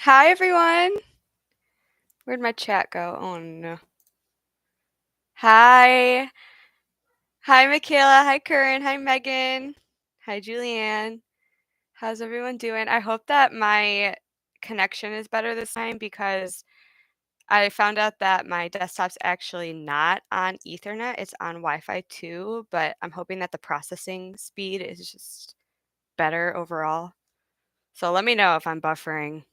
Hi, everyone. Where'd my chat go? Oh, no. Hi. Hi, Michaela. Hi, Curran. Hi, Megan. Hi, Julianne. How's everyone doing? I hope that my connection is better this time because I found out that my desktop's actually not on Ethernet. It's on Wi-Fi too, but I'm hoping that the processing speed is just better overall. So let me know if I'm buffering.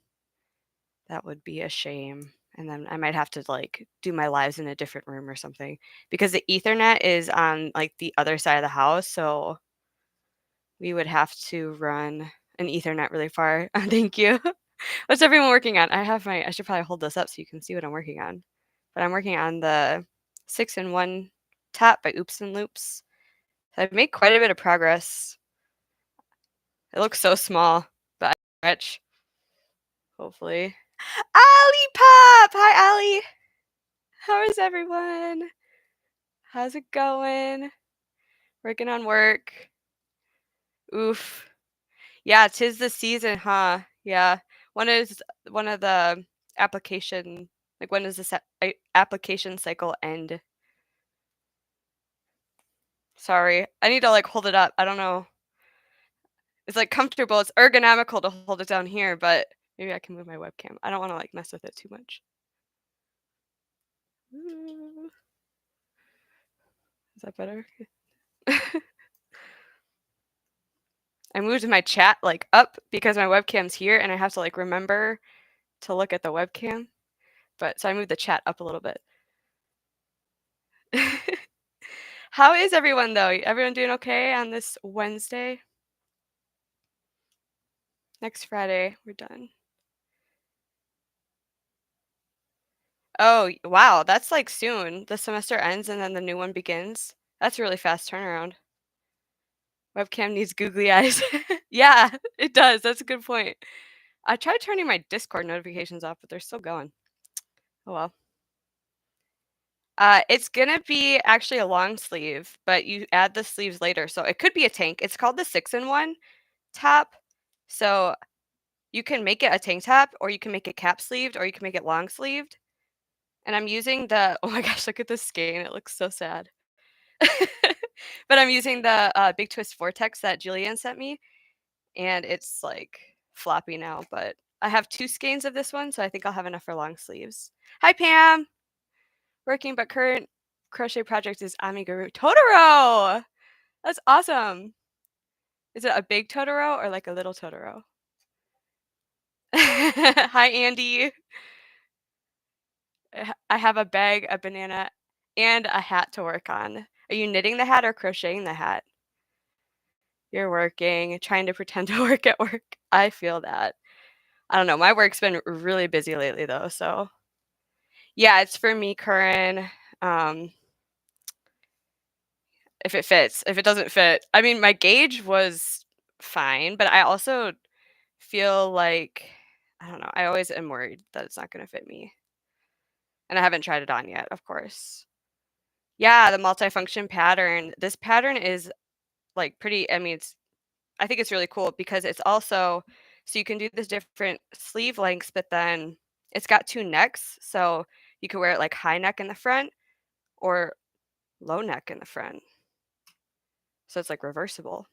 That would be a shame. And then I might have to like do my lives in a different room or something because the Ethernet is on like the other side of the house. So we would have to run an Ethernet really far. Thank you. What's everyone working on? I should probably hold this up so you can see what I'm working on. But I'm working on the 6-in-1 tap by Oops and Loops. So I've made quite a bit of progress. It looks so small, but I stretch. Hopefully. Ali Pop! Hi, Ali. How is everyone? How's it going? Working on work. Oof. Yeah, 'tis the season, huh? Yeah. When is one of the application like when does this application cycle end? Sorry. I need to like hold it up. I don't know. It's like comfortable. It's ergonomical to hold it down here, but maybe I can move my webcam. I don't want to like mess with it too much. Is that better? I moved my chat like up because my webcam's here and I have to like remember to look at the webcam. But so I moved the chat up a little bit. How is everyone though? Everyone doing okay on this Wednesday? Next Friday, we're done. Oh, wow, that's like soon. The semester ends and then the new one begins. That's a really fast turnaround. Webcam needs googly eyes. Yeah, it does. That's a good point. I tried turning my Discord notifications off, but they're still going. Oh well. It's gonna be actually a long sleeve, but you add the sleeves later, so it could be a tank. It's called the 6-in-1 top. So you can make it a tank top, or you can make it cap sleeved, or you can make it long sleeved. And I'm using the oh my gosh, look at this skein. It looks so sad. But I'm using the Big Twist Vortex that Julianne sent me, and it's like floppy now. But I have 2 skeins of this one, so I think I'll have enough for long sleeves. Hi, Pam. Working, but current crochet project is Amiguru Totoro. That's awesome. Is it a big Totoro or like a little Totoro? Hi, Andy. I have a bag, a banana, and a hat to work on. Are you knitting the hat or crocheting the hat? You're working, trying to pretend to work at work. I feel that. I don't know. My work's been really busy lately, though. So, yeah, it's for me, Curran. If it fits, if it doesn't fit, I mean, my gauge was fine, but I also feel like, I don't know, I always am worried that it's not going to fit me. And I haven't tried it on yet, of course. Yeah, the multifunction pattern. This pattern is like pretty, I mean, I think it's really cool because it's also, so you can do this different sleeve lengths, but then it's got 2 necks. So you can wear it like high neck in the front or low neck in the front. So it's like reversible.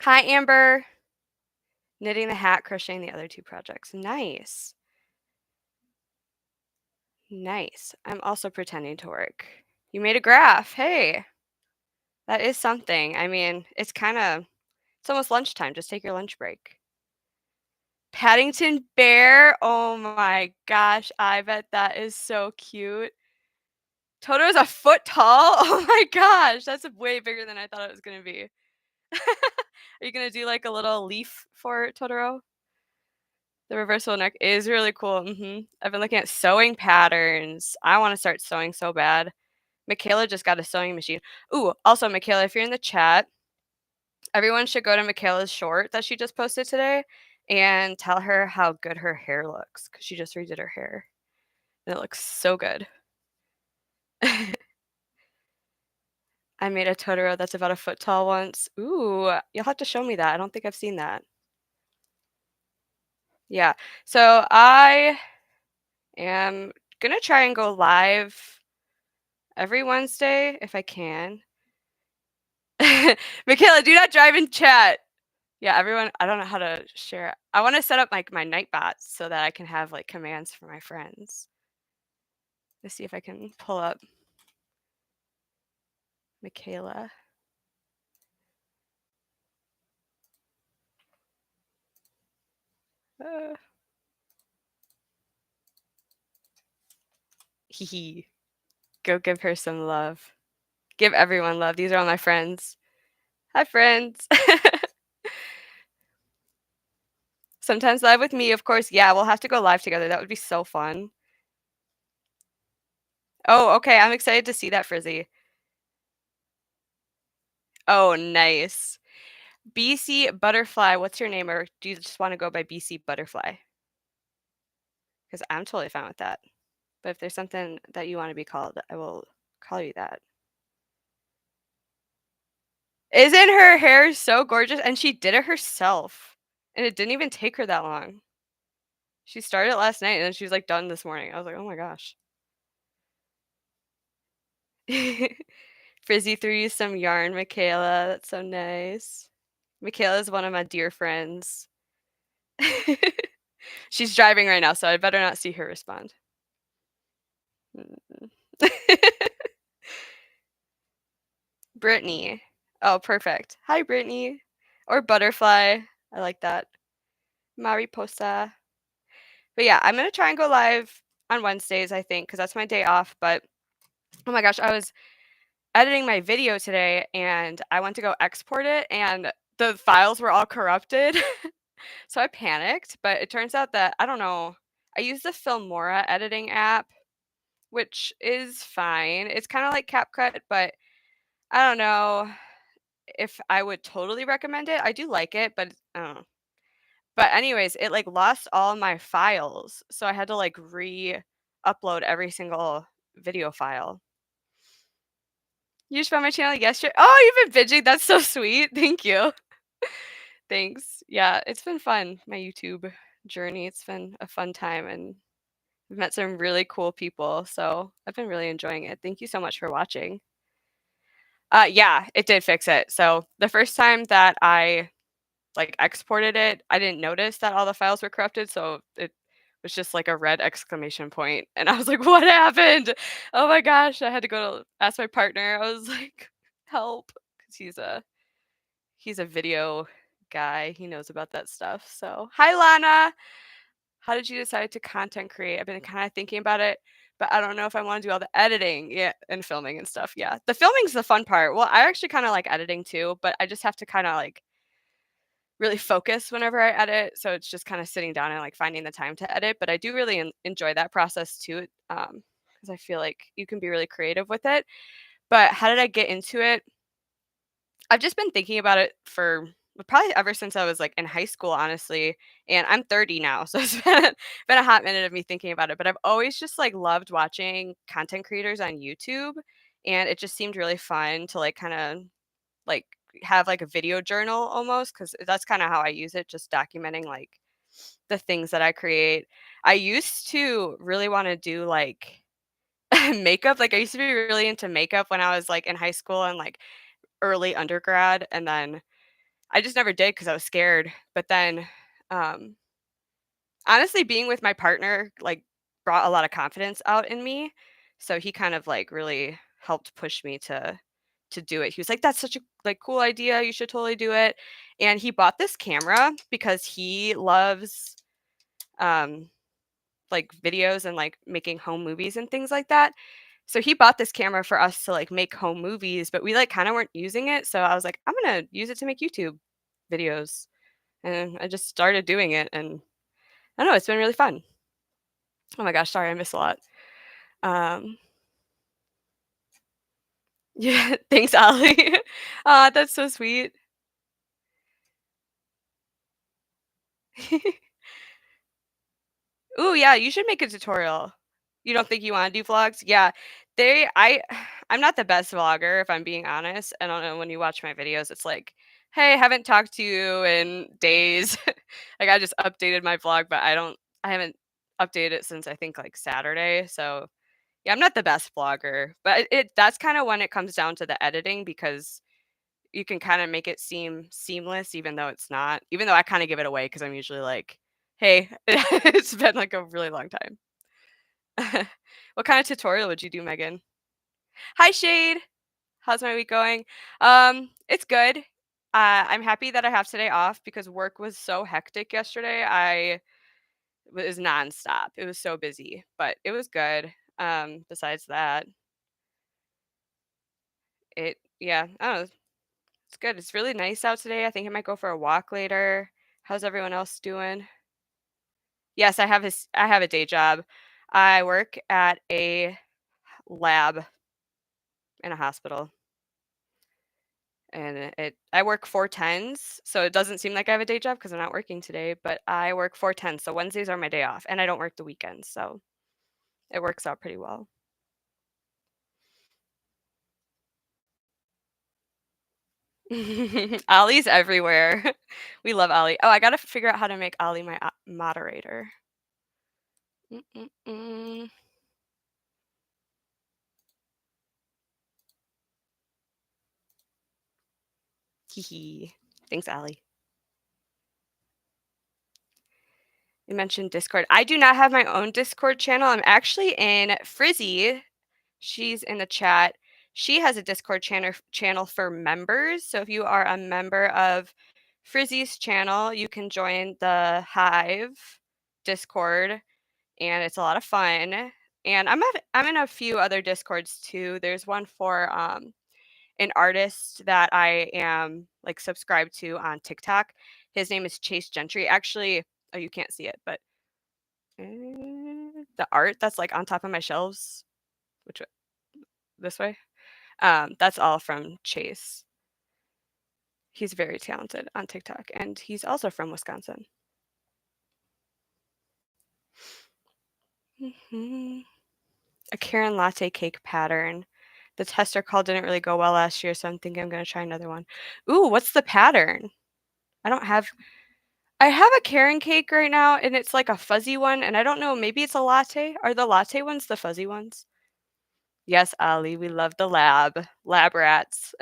Hi, Amber. Knitting the hat, crocheting the other 2 projects. Nice. Nice. I'm also pretending to work. You made a graph. Hey, that is something. I mean, it's almost lunchtime. Just take your lunch break. Paddington Bear. Oh my gosh. I bet that is so cute. Totoro's a foot tall. Oh my gosh. That's way bigger than I thought it was going to be. Are you going to do like a little leaf for Totoro? The reversible neck is really cool. I've been looking at sewing patterns. I want to start sewing so bad. Michaela just got a sewing machine. Ooh, also, Michaela, if you're in the chat, everyone should go to Michaela's short that she just posted today and tell her how good her hair looks because she just redid her hair. And it looks so good. I made a Totoro that's about a foot tall once. Ooh, you'll have to show me that. I don't think I've seen that. Yeah. So I am gonna try and go live every Wednesday if I can. Michaela, do not drive in chat. Yeah, everyone, I don't know how to share. I want to set up like my night bots so that I can have like commands for my friends. Let's see if I can pull up Michaela. Uh, Hiiiii. Go give her some love. Give everyone love. These are all my friends. Hi, friends. Sometimes live with me, of course. Yeah, we'll have to go live together. That would be so fun. Oh, okay. I'm excited to see that, Frizzy. Oh, nice. BC Butterfly, what's your name? Or do you just want to go by BC Butterfly? Because I'm totally fine with that. But if there's something that you want to be called, I will call you that. Isn't her hair so gorgeous? And she did it herself. And it didn't even take her that long. She started it last night and then she was like done this morning. I was like, oh my gosh. Frizzy threw you some yarn, Michaela. That's so nice. Michaela is one of my dear friends. She's driving right now, so I better not see her respond. Brittany. Oh, perfect. Hi, Brittany. Or Butterfly. I like that. Mariposa. But yeah, I'm gonna try and go live on Wednesdays, I think, because that's my day off. But oh my gosh, I was editing my video today and I went to go export it and the files were all corrupted. So I panicked, but it turns out that I don't know. I use the Filmora editing app, which is fine. It's kind of like CapCut, but I don't know if I would totally recommend it. I do like it, but I don't know. But anyways, it like lost all my files. So I had to like re-upload every single video file. You just found my channel yesterday. Oh, you've been binging. That's so sweet. Thank you. Thanks. Yeah, it's been fun, my YouTube journey. It's been a fun time and I've met some really cool people. So I've been really enjoying it. Thank you so much for watching. Yeah, it did fix it. So the first time that I like exported it, I didn't notice that all the files were corrupted. So it was just like a red exclamation point. And I was like, what happened? Oh my gosh. I had to go to ask my partner. I was like, help. Because he's a video guy. He knows about that stuff. So hi Lana. How did you decide to content create? I've been kind of thinking about it, but I don't know if I want to do all the editing, yeah, and filming and stuff. Yeah. The filming's the fun part. Well, I actually kind of like editing too, but I just have to kind of like really focus whenever I edit. So it's just kind of sitting down and like finding the time to edit. But I do really enjoy that process too, because I feel like you can be really creative with it. But how did I get into it? I've just been thinking about it for probably ever since I was like in high school, honestly. And I'm 30 now, so it's been a hot minute of me thinking about it. But I've always just like loved watching content creators on YouTube, and it just seemed really fun to like kind of like have like a video journal almost because that's kind of how I use it, just documenting like the things that I create. I used to really want to do like makeup. Like I used to be really into makeup when I was like in high school and like early undergrad, and then I just never did because I was scared. But then, um, honestly, being with my partner like brought a lot of confidence out in me. So he kind of like really helped push me to do it. He was like, "That's such a like cool idea. You should totally do it." And he bought this camera because he loves um like videos and like making home movies and things like that. So he bought this camera for us to like make home movies, but we like kind of weren't using it. So I was like, I'm gonna use it to make YouTube videos. And I just started doing it and I don't know, it's been really fun. Oh my gosh, sorry, I missed a lot. Um, yeah, thanks, Ollie. That's so sweet. Ooh, yeah, you should make a tutorial. You don't think you wanna do vlogs? Yeah. I'm not the best vlogger, if I'm being honest. I don't know, when you watch my videos, it's like, "Hey, haven't talked to you in days." Like, I just updated my vlog, but I haven't updated it since I think, like, Saturday, so yeah, I'm not the best vlogger, but that's kinda when it comes down to the editing because you can kinda make it seem seamless even though it's not. Even though I kinda give it away because 'cause I'm usually like, "Hey, it's been, like, a really long time." What kinda tutorial would you do, Megan? Hi, Shade. How's my week going? It's good. I'm happy that I have today off because work was so hectic yesterday. It was nonstop. It was so busy, but it was good. Besides that, yeah, I don't know. It's good. It's really nice out today. I think I might go for a walk later. How's everyone else doing? Yes, I have a day job. I work at a lab in a hospital. And I work 4/10s, so it doesn't seem like I have a day job because 'cause I'm not working today, but I work 4/10s, so Wednesdays are my day off, and I don't work the weekends, so it works out pretty well. Ollie's everywhere. We love Ollie. Oh, I gotta figure out how to make Ollie my, moderator. Mm, mm, mm. Hee. Thanks, Ollie. You mentioned Discord. I do not have my own Discord channel. I'm actually in Frizzy. She's in the chat. She has a Discord channel for members. So if you are a member of Frizzy's channel, you can join the Hive Discord, and it's a lot of fun. And I'm in a few other Discords too. There's one for an artist that I am like subscribed to on TikTok. His name is Chase Gentry. Actually, oh, you can't see it, but the art that's like on top of my shelves, which this way. That's all from Chase. He's very talented on TikTok, and he's also from Wisconsin. Mhm. A Karen latte cake pattern. The tester call didn't really go well last year, so I'm thinking I'm gonna try another one. Ooh, what's the pattern? I don't have I have a Karen cake right now, and it's like a fuzzy one, and I don't know, maybe it's a latte? Are the latte ones the fuzzy ones? Yes, Ollie, we love the lab rats.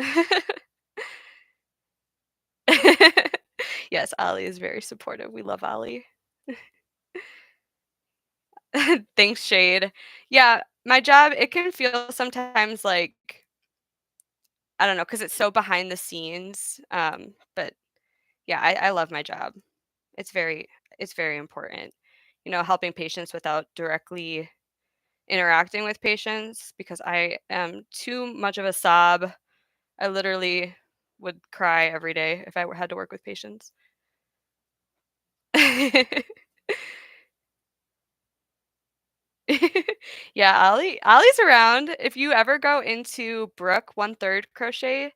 Yes, Ollie is very supportive. We love Ollie. Thanks, Shade. Yeah, my job, it can feel sometimes like, I don't know, because it's so behind the scenes. But yeah, I love my job. It's very it's very important. You know, helping patients without directly interacting with patients because I am too much of a sob. I literally would cry every day if I had to work with patients. Yeah, Ollie's around. If you ever go into Brooke 1/3 Crochet,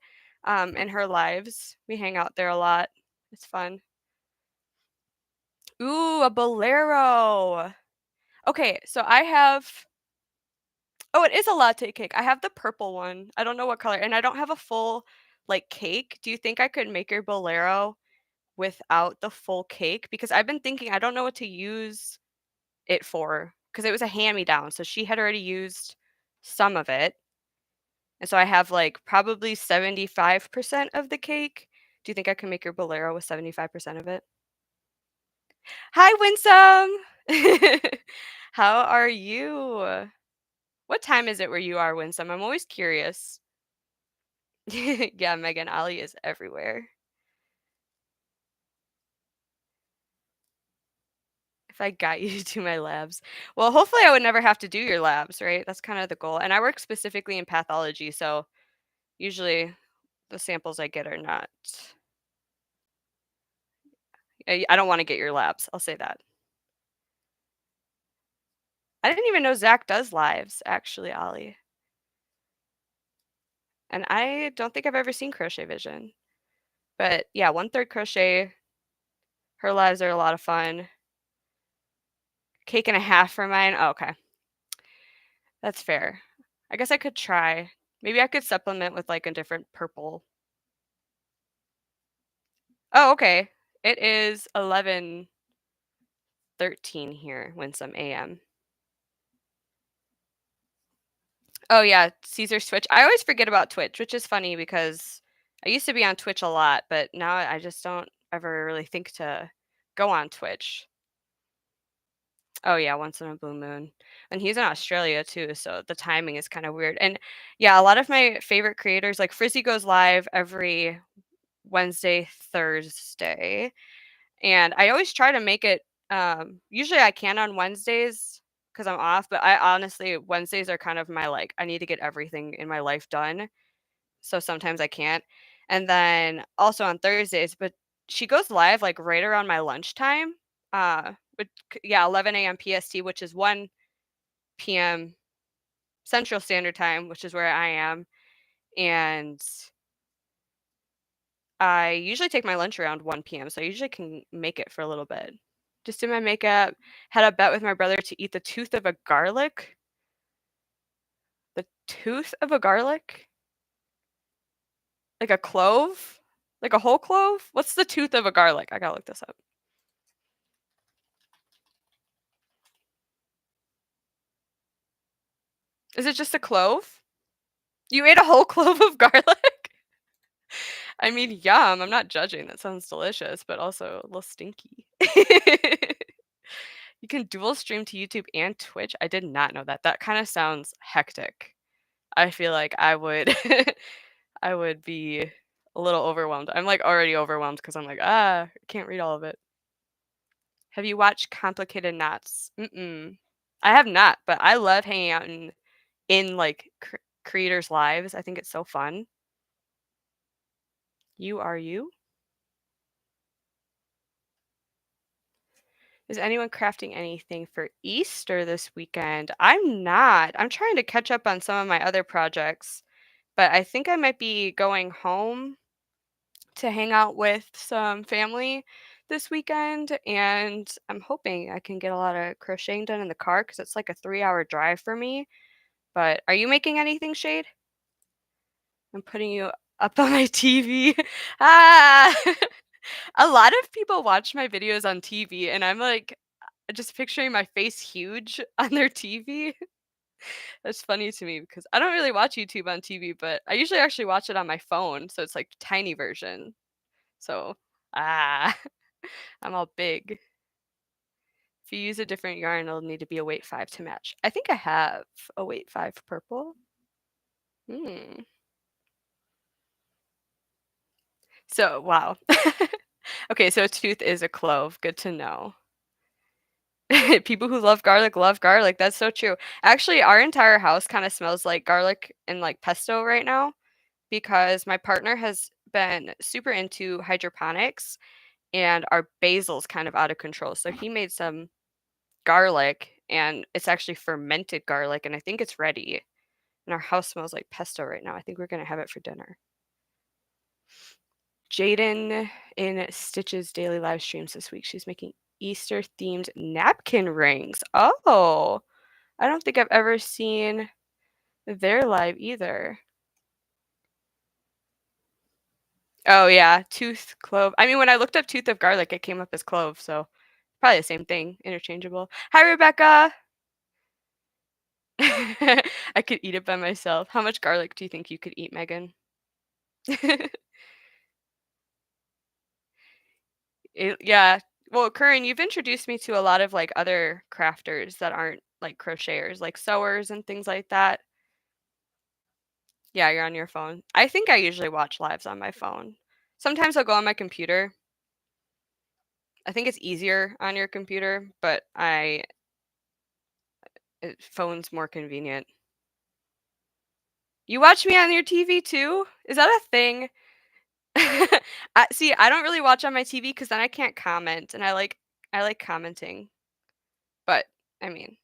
in her lives, we hang out there a lot. It's fun. Ooh, a bolero. Okay, so I have oh, it is a latte cake. I have the purple one. I don't know what color, and I don't have a full, like, cake. Do you think I could make your bolero without the full cake? Because I've been thinking I don't know what to use it for, because it was a hand-me-down, so she had already used some of it. And so I have, like, probably 75% of the cake. Do you think I can make your bolero with 75% of it? Hi, Winsome. How are you? What time is it where you are, Winsome? I'm always curious. Yeah, Megan, Ollie is everywhere. If I got you to do my labs. Well, hopefully I would never have to do your labs, right? That's kind of the goal. And I work specifically in pathology, so usually the samples I get are not I don't wanna get your labs, I'll say that. I didn't even know Zach does lives, actually, Ollie. And I don't think I've ever seen Crochet Vision. But yeah, 1/3 crochet, her lives are a lot of fun. Cake and a half for mine. Oh, okay. That's fair. I guess I could try. Maybe I could supplement with like a different purple. Oh, okay. It is 11:13 here, Winsome AM. Oh, yeah, Caesar's Twitch. I always forget about Twitch, which is funny because I used to be on Twitch a lot, but now I just don't ever really think to go on Twitch. Oh, yeah, once in a blue moon. And he's in Australia too, so the timing is kinda weird. And, yeah, a lot of my favorite creators like Frizzy goes live every Wednesday, Thursday, and I always try to make it, usually I can on Wednesdays because 'cause I'm off, but I honestly Wednesdays are kind of my, like, I need to get everything in my life done, so sometimes I can't. And then also on Thursdays, but she goes live, like, right around my lunchtime, but yeah, 11 AM PST, which is 1 PM Central Standard Time, which is where I am, and I usually take my lunch around 1 PM, so I usually can make it for a little bit. Just do my makeup, had a bet with my brother to eat the tooth of a garlic. The tooth of a garlic? Like a clove? Like a whole clove? What's the tooth of a garlic? I gotta look this up. Is it just a clove? You ate a whole clove of garlic? I mean, yum, I'm not judging, that sounds delicious, but also a little stinky. You can dual stream to YouTube and Twitch? I did not know that. That kinda sounds hectic. I feel like I would I would be a little overwhelmed. I'm, like, already overwhelmed because 'cause I'm like, "Ah, I can't read all of it." Have you watched Complicated Knots? Mm-mm. I have not, but I love hanging out in, like, creators' lives. I think it's so fun. You are you? Is anyone crafting anything for Easter this weekend? I'm not. I'm trying to catch up on some of my other projects, but I think I might be going home to hang out with some family this weekend, and I'm hoping I can get a lot of crocheting done in the car because it's like a 3-hour drive for me. But are you making anything, Shade? I'm putting you up on my TV. Ah! A lot of people watch my videos on TV, and I'm like, just picturing my face huge on their TV. That's funny to me because I don't really watch YouTube on TV, but I usually actually watch it on my phone, so it's like tiny version. So, ah, I'm all big. If you use a different yarn, it'll need to be a weight 5 to match. I think I have a weight 5 purple. Hmm. So, wow. Okay, so a tooth is a clove. Good to know. People who love garlic. That's so true. Actually, our entire house kind of smells like garlic and like pesto right now because my partner has been super into hydroponics and our basil's kind of out of control. So he made some garlic and it's actually fermented garlic and I think it's ready. And our house smells like pesto right now. I think we're going to have it for dinner. Jaden in Stitch's daily live streams this week. She's making Easter themed napkin rings. Oh, I don't think I've ever seen their live either. Oh yeah, tooth, clove. I mean, when I looked up tooth of garlic, it came up as clove, so probably the same thing, interchangeable. Hi, Rebecca. I could eat it by myself. How much garlic do you think you could eat, Megan? Yeah. Well, Curran, you've introduced me to a lot of like other crafters that aren't like crocheters, like sewers and things like that. Yeah, you're on your phone. I think I usually watch lives on my phone. Sometimes I'll go on my computer. I think it's easier on your computer, but phone's more convenient. You watch me on your TV too? Is that a thing? See, I don't really watch on my TV because then I can't comment, and I like commenting. But I mean,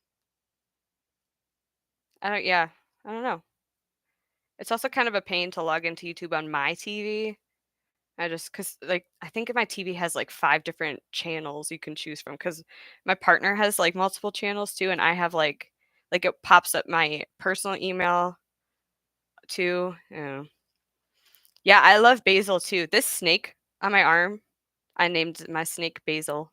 yeah, I don't know. It's also kind of a pain to log into YouTube on my TV. I just because like I think my TV has like 5 different channels you can choose from because my partner has like multiple channels too, and I have like it pops up my personal email too. Yeah, I love basil too. This snake on my arm, I named my snake Basil.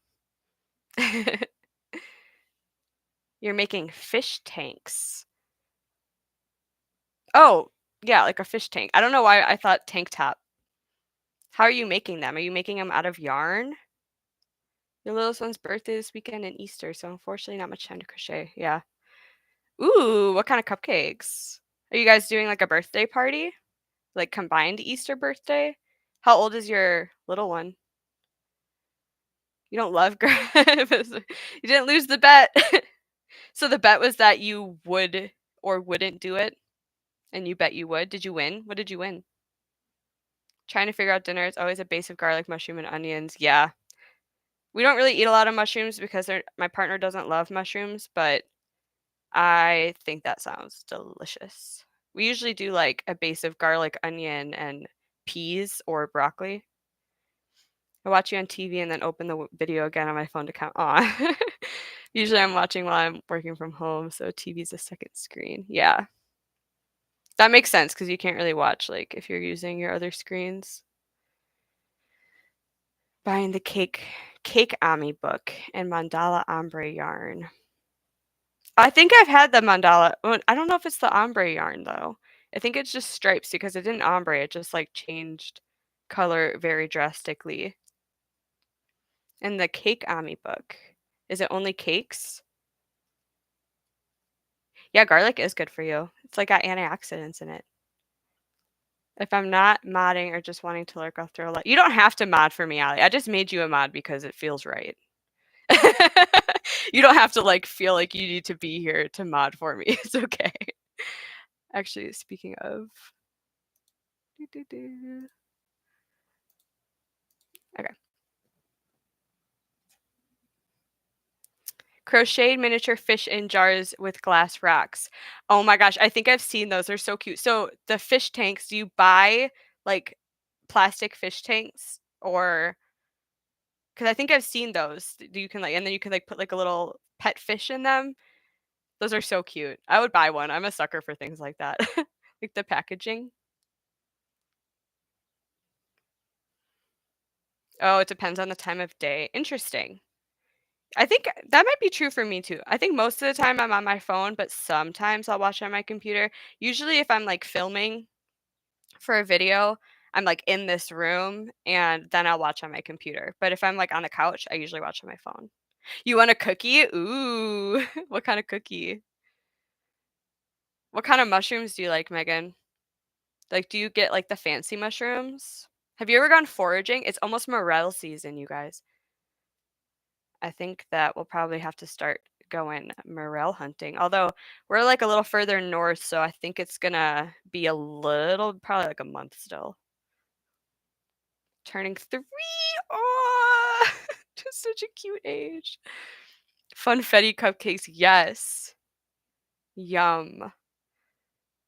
You're making fish tanks. Oh, yeah, like a fish tank. I don't know why I thought tank top. How are you making them? Are you making them out of yarn? Your littlest one's birthday this weekend and Easter, so unfortunately not much time to crochet. Yeah. Ooh, what kind of cupcakes? Are you guys doing like a birthday party? Like combined Easter birthday? How old is your little one? You don't love you didn't lose the bet. So the bet was that you would or wouldn't do it, and you bet you would. Did you win? What did you win? Trying to figure out dinner. It's always a base of garlic, mushroom, and onions. Yeah. We don't really eat a lot of mushrooms because my partner doesn't love mushrooms, but I think that sounds delicious. We usually do like a base of garlic, onion, and peas or broccoli. I watch you on TV and then open the video again on my phone to count. Aw. Usually I'm watching while I'm working from home, so TV's a second screen. Yeah. That makes sense because you can't really watch like if you're using your other screens. Buying the Cake Ami book and mandala ombre yarn. I think I've had the mandala. Well, I don't know if it's the ombre yarn though. I think it's just stripes because it didn't ombre. It just like changed color very drastically. And the Cake Ami book. Is it only cakes? Yeah, garlic is good for you. It's like got antioxidants in it. If I'm not modding or just wanting to lurk, I'll throw a lot. You don't have to mod for me, Allie. I just made you a mod because it feels right. You don't have to like feel like you need to be here to mod for me. It's okay. Actually, speaking of. Okay. Crocheted miniature fish in jars with glass rocks. Oh my gosh, I think I've seen those. They're so cute. So the fish tanks, do you buy like plastic fish tanks or because I think I've seen those. You can like and then you can like put like a little pet fish in them. Those are so cute. I would buy one. I'm a sucker for things like that. Like the packaging. Oh, it depends on the time of day. Interesting. I think that might be true for me too. I think most of the time I'm on my phone, but sometimes I'll watch on my computer. Usually if I'm like filming for a video, I'm like in this room and then I'll watch on my computer. But if I'm like on the couch, I usually watch on my phone. You want a cookie? Ooh, what kind of cookie? What kind of mushrooms do you like, Megan? Like, do you get like the fancy mushrooms? Have you ever gone foraging? It's almost morel season, you guys. I think that we'll probably have to start going morel hunting. Although we're like a little further north, so I think it's gonna be a little, probably like a month still. Turning 3. Oh, just such a cute age. Funfetti cupcakes, yes. Yum.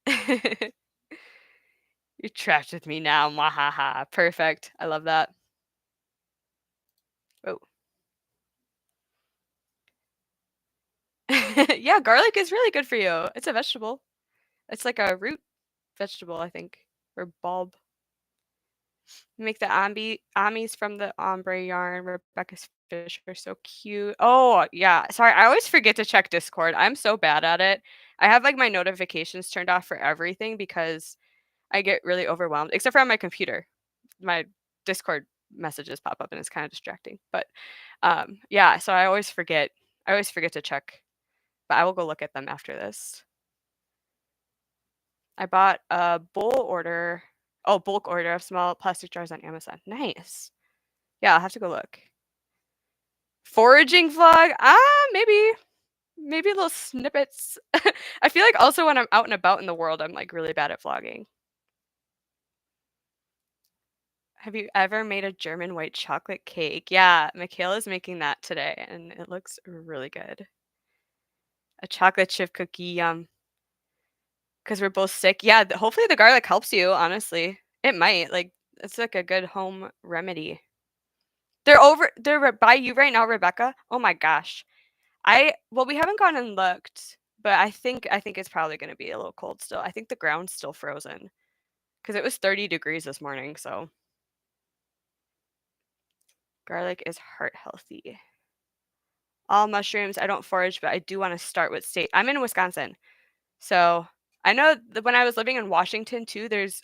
You're trapped with me now. Mwahaha. Perfect. I love that. Oh. Yeah, garlic is really good for you. It's a vegetable. It's like a root vegetable, I think, or bulb. Make the amis from the ombre yarn. Rebecca's fish are so cute. Oh, yeah. Sorry, I always forget to check Discord. I'm so bad at it. I have like my notifications turned off for everything because I get really overwhelmed, except for on my computer. My Discord messages pop up and it's kind of distracting. But yeah, so I always forget. I always forget to check, but I will go look at them after this. I bought a bulk order of small plastic jars on Amazon. Nice. Yeah, I'll have to go look. Foraging vlog? Maybe. Maybe little snippets. I feel like also when I'm out and about in the world, I'm like really bad at vlogging. Have you ever made a German white chocolate cake? Yeah, Michaela's making that today and it looks really good. A chocolate chip cookie, yum. Because we're both sick. Yeah, hopefully the garlic helps you, honestly. It might. Like, it's like a good home remedy. They're by you right now, Rebecca. Oh my gosh. Well, we haven't gone and looked, but I think it's probably gonna be a little cold still. I think the ground's still frozen because it was 30 degrees this morning, so Garlic is heart healthy. All mushrooms, I don't forage, but I do wanna start with state I'm in Wisconsin, so I know that when I was living in Washington too, there's,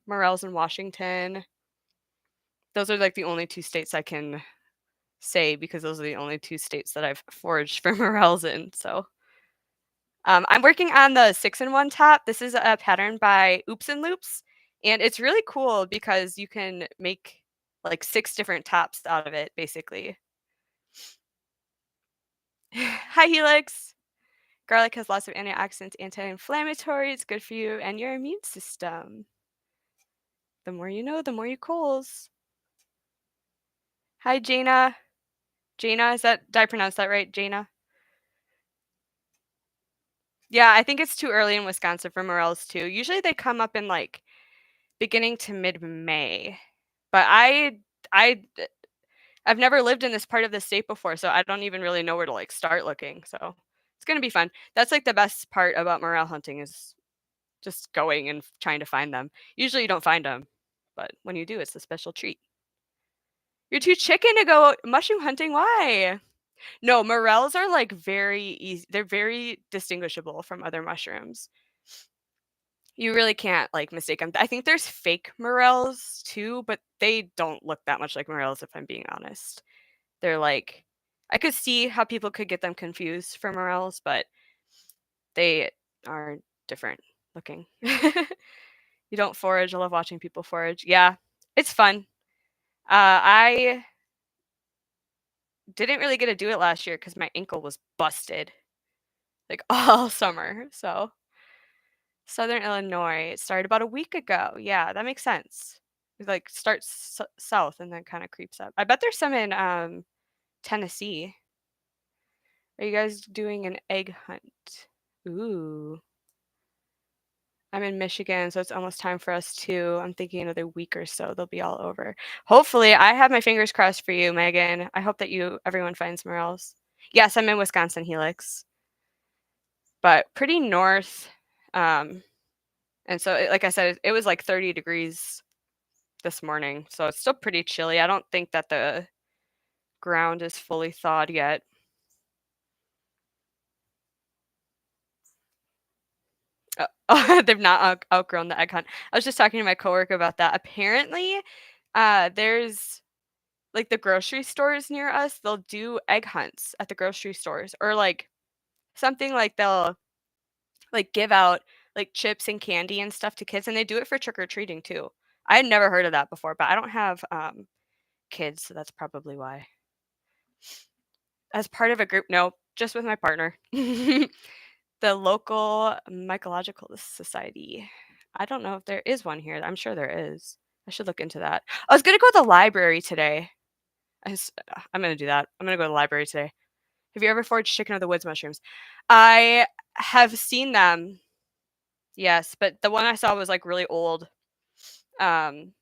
morels in Washington. Those are, like, the only 2 states I can say because those are the only 2 states that I've foraged for morels in, so I'm working on the 6-in-1 top. This is a pattern by Oops and Loops, and it's really cool because you can make, like, 6 different tops out of it, basically. Hi, Helix. Garlic has lots of antioxidants, anti-inflammatory, it's good for you and your immune system. The more you know, the more you Coles. Hi, Jaina. Jaina, did I pronounce that right? Jaina? Yeah, I think it's too early in Wisconsin for morels too. Usually they come up in, like, beginning to mid-May, but I I've never lived in this part of the state before, so I don't even really know where to, like, start looking, so it's gonna be fun. That's, like, the best part about morel hunting is just going and trying to find them. Usually you don't find them, but when you do, it's a special treat. You're too chicken to go mushroom hunting, why? No, morels are, like, very easy. They're very distinguishable from other mushrooms. You really can't, like, mistake them. I think there's fake morels too, but they don't look that much like morels if I'm being honest. They're like I could see how people could get them confused for morels, but they are different looking. You don't forage, I love watching people forage. Yeah, it's fun. I didn't really get to do it last year because my ankle was busted, like, all summer, so Southern Illinois, it started about a week ago. Yeah, that makes sense. It, like, starts south and then kinda creeps up. I bet there's some in, Tennessee. Are you guys doing an egg hunt? Ooh. I'm in Michigan, so it's almost time for us too. I'm thinking another week or so, they'll be all over. Hopefully, I have my fingers crossed for you, Megan. I hope that everyone finds morels. Yes, I'm in Wisconsin, Helix, but pretty north, and so, like I said, it was, like, 30 degrees this morning, so it's still pretty chilly. I don't think that the ground is fully thawed yet. They've not outgrown the egg hunt. I was just talking to my coworker about that. Apparently, there's like the grocery stores near us, they'll do egg hunts at the grocery stores or like something like they'll like give out like chips and candy and stuff to kids and they do it for trick or treating too. I had never heard of that before, but I don't have kids, so that's probably why. As part of a group, no, just with my partner. The local mycological society. I don't know if there is one here. I'm sure there is. I should look into that. I was gonna go to the library today. I'm gonna do that. I'm gonna go to the library today. Have you ever foraged chicken of the woods mushrooms? I have seen them, yes, but the one I saw was, like, really old. Um,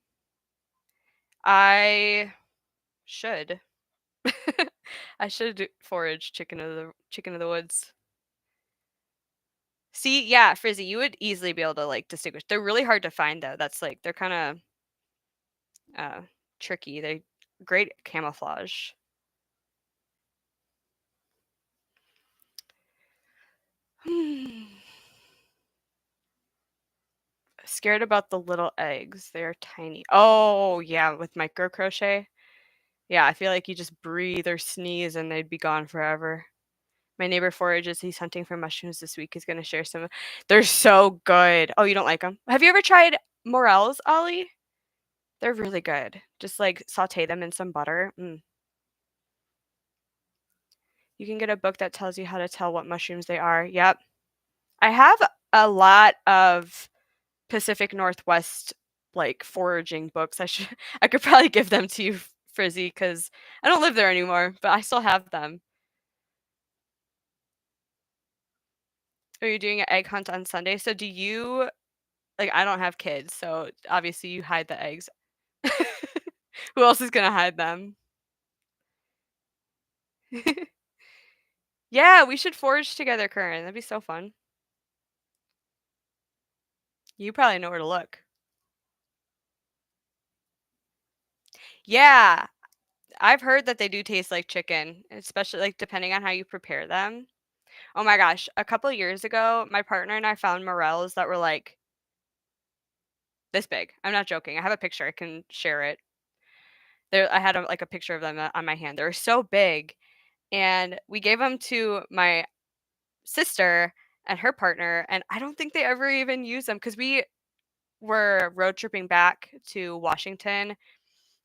I should. I should forage chicken of the woods. See, yeah, Frizzy, you would easily be able to, like, distinguish. They're really hard to find, though. That's, like they're kinda, uh, tricky. They great camouflage. Scared about the little eggs. They're tiny. Oh, yeah, with micro crochet? Yeah, I feel like you just breathe or sneeze and they'd be gone forever. My neighbor forages, he's hunting for mushrooms this week. He's gonna share some. They're so good. Oh, you don't like them? Have you ever tried morels, Ollie? They're really good. Just, like, sauté them in some butter. You can get a book that tells you how to tell what mushrooms they are. Yep. I have a lot of Pacific Northwest, like, foraging books. I could probably give them to you, Frizzy, because I don't live there anymore, but I still have them. Are you doing an egg hunt on Sunday? So do you like, I don't have kids, so obviously you hide the eggs. Who else is gonna hide them? Yeah, we should forage together, Curran. That'd be so fun. You probably know where to look. Yeah. I've heard that they do taste like chicken, especially, like, depending on how you prepare them. Oh my gosh, a couple years ago, my partner and I found morels that were, like, this big. I'm not joking. I have a picture, I can share it. There I had a like, a picture of them, on my hand. They were so big, and we gave them to my sister and her partner, and I don't think they ever even used them because we were road tripping back to Washington,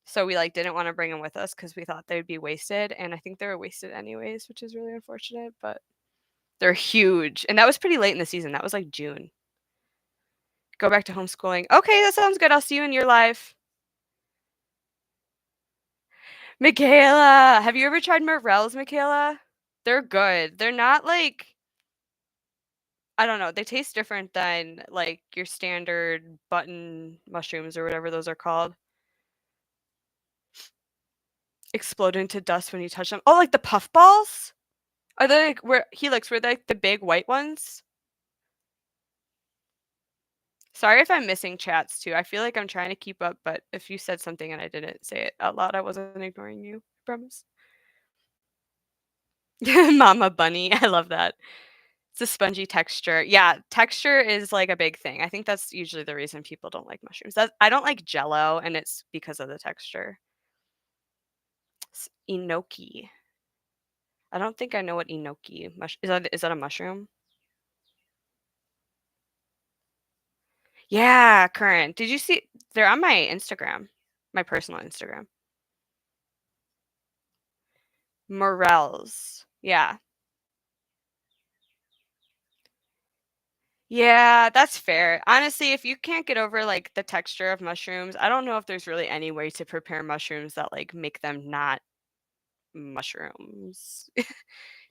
so we, like, didn't wanna bring them with us because we thought they'd be wasted, and I think they were wasted anyways, which is really unfortunate, but they're huge, and that was pretty late in the season, that was, like, June. Go back to homeschooling. Okay, that sounds good, I'll see you in your life. Michaela, have you ever tried morels, Michaela? They're good. They're not like I don't know, they taste different than, like, your standard button mushrooms or whatever those are called. Explode into dust when you touch them. Oh, like the puff balls? Are they like where Helix, were they like the big white ones? Sorry if I'm missing chats too. I feel like I'm trying to keep up, but if you said something and I didn't say it out loud, I wasn't ignoring you. I promise. Mama bunny. I love that. It's a spongy texture. Yeah, texture is like a big thing. I think that's usually the reason people don't like mushrooms. I don't like jello, and it's because of the texture. Enoki. I don't think I know what enoki is that a mushroom? Yeah, current. Did you see they're on my Instagram, my personal Instagram. Morels. Yeah. Yeah, that's fair. Honestly, if you can't get over, like, the texture of mushrooms, I don't know if there's really any way to prepare mushrooms that, like, make them not mushrooms.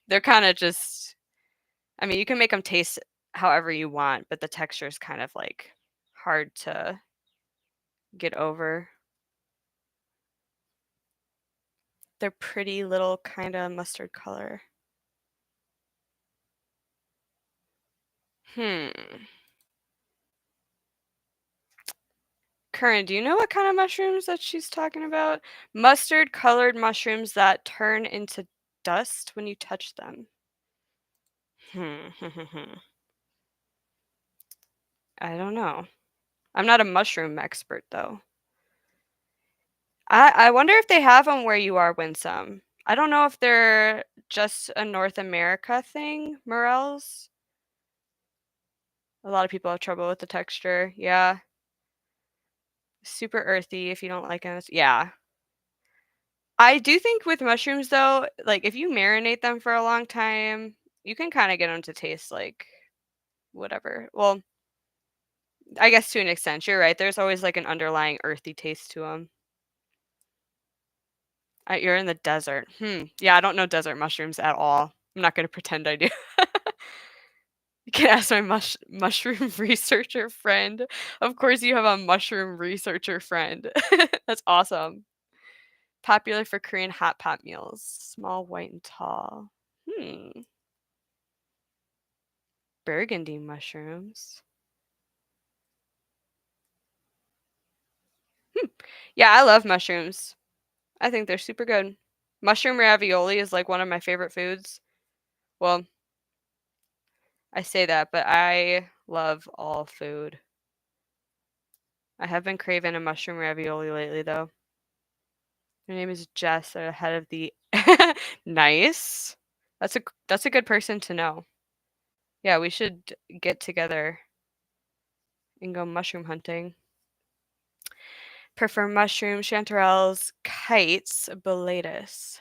They're kinda just I mean, you can make them taste however you want, but the texture is kind of, like, hard to get over. They're pretty little kinda mustard color. Hmm. Current, do you know what kind of mushrooms that she's talking about? Mustard colored mushrooms that turn into dust when you touch them. Hmm. I don't know. I'm not a mushroom expert though. I wonder if they have them where you are, Winsome. I don't know if they're just a North America thing, morels. A lot of people have trouble with the texture. Yeah. Super earthy if you don't like it. Yeah. I do think with mushrooms though, like if you marinate them for a long time, you can kind of get them to taste like whatever. Well, I guess to an extent, you're right. There's always like an underlying earthy taste to them. You're in the desert. Yeah, I don't know desert mushrooms at all. I'm not going to pretend I do. You can ask my mushroom researcher friend. Of course, you have a mushroom researcher friend. That's awesome. Popular for Korean hot pot meals. Small, white, and tall. Burgundy mushrooms. Yeah, I love mushrooms. I think they're super good. Mushroom ravioli is like one of my favorite foods. Well, I say that, but I love all food. I have been craving a mushroom ravioli lately, though. Her name is Jess, the head of the. Nice. That's a good person to know. Yeah, we should get together and go mushroom hunting. Prefer mushrooms, chanterelles, kites, boletus.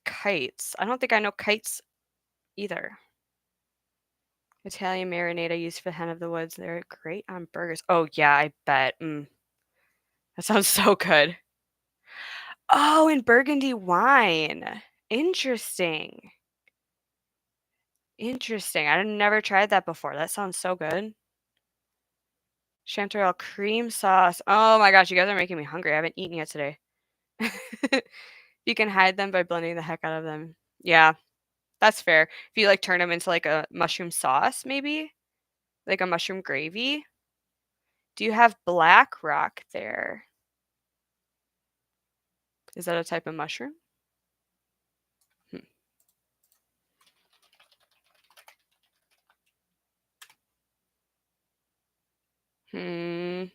Kites. I don't think I know kites either. Italian marinade I use for hen of the woods. They're great on burgers. Oh yeah, I bet. That sounds so good. Oh, and burgundy wine. Interesting. Interesting. I've never tried that before. That sounds so good. Chanterelle cream sauce. Oh my gosh, you guys are making me hungry. I haven't eaten yet today. You can hide them by blending the heck out of them. Yeah, that's fair. If you like turn them into like a mushroom sauce, maybe like a mushroom gravy. Do you have black rock there? Is that a type of mushroom? Hmm. Hmm.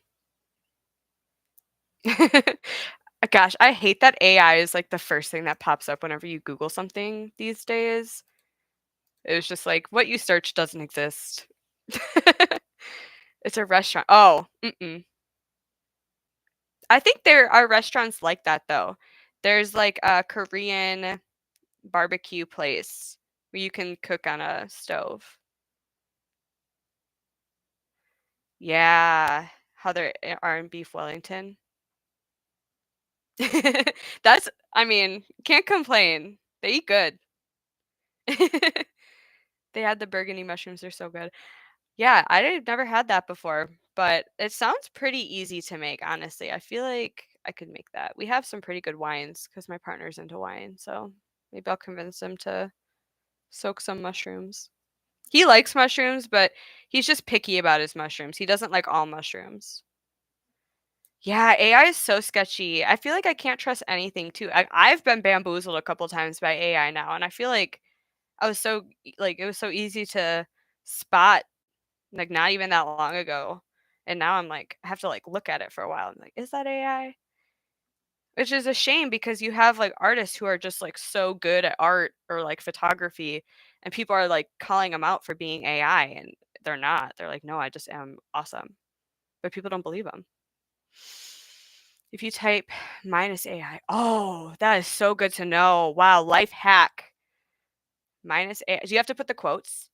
Gosh, I hate that AI is like the first thing that pops up whenever you Google something these days. It was just like, what you search doesn't exist. It's a restaurant. Oh, mm-mm. I think there are restaurants like that though. There's like a Korean barbecue place where you can cook on a stove. Yeah, how there are in Beef Wellington. That's I mean, can't complain. They eat good. They had the burgundy mushrooms, they're so good. Yeah, I've never had that before, but it sounds pretty easy to make, honestly. I feel like I could make that. We have some pretty good wines because my partner's into wine, so maybe I'll convince him to soak some mushrooms. He likes mushrooms, but he's just picky about his mushrooms. He doesn't like all mushrooms. Yeah, AI is so sketchy. I feel like I can't trust anything too. I've been bamboozled a couple times by AI now, and I feel like it was so easy to spot, like, not even that long ago, and now I'm like, I have to, like, look at it for a while. I'm like, "Is that AI?" Which is a shame because you have, like, artists who are just, like, so good at art or, like, photography, and people are, like, calling them out for being AI, and they're not. They're like, "No, I just am awesome." But people don't believe them. If you type minus AI, oh, that is so good to know. Wow, life hack. Minus AI. Do you have to put the quotes?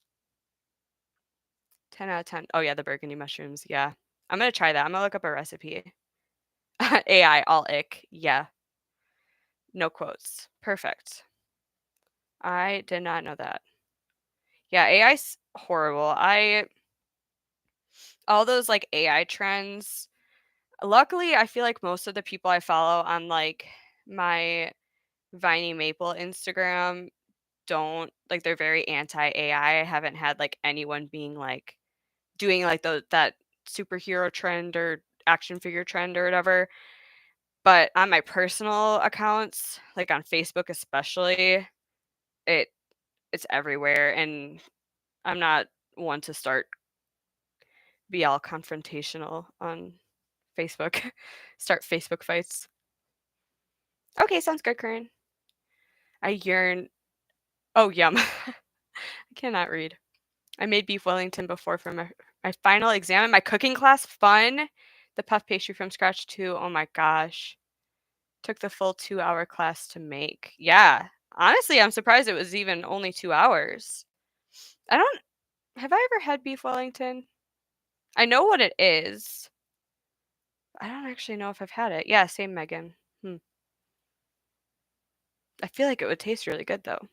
10 out of 10. Oh, yeah, the burgundy mushrooms. Yeah. I'm gonna try that. I'm gonna look up a recipe. AI, all ick. Yeah. No quotes. Perfect. I did not know that. Yeah, AI's horrible. All those like AI trends. Luckily, I feel like most of the people I follow on like my Viney Maple Instagram don't like they're very anti AI. I haven't had like anyone being like doing like that superhero trend or action figure trend or whatever. But on my personal accounts, like on Facebook especially, it it's everywhere and I'm not one to start be all confrontational on Facebook. Start Facebook fights. Okay, sounds good, Corinne. I yearn oh yum. I cannot read. I made beef Wellington before for my final exam in my cooking class. Fun. The puff pastry from scratch too. Oh my gosh. Took the full 2-hour class to make. Yeah. Honestly, I'm surprised it was even only 2 hours. I don't have I ever had beef Wellington? I know what it is. I don't actually know if I've had it. Yeah, same Megan. Hmm. I feel like it would taste really good though.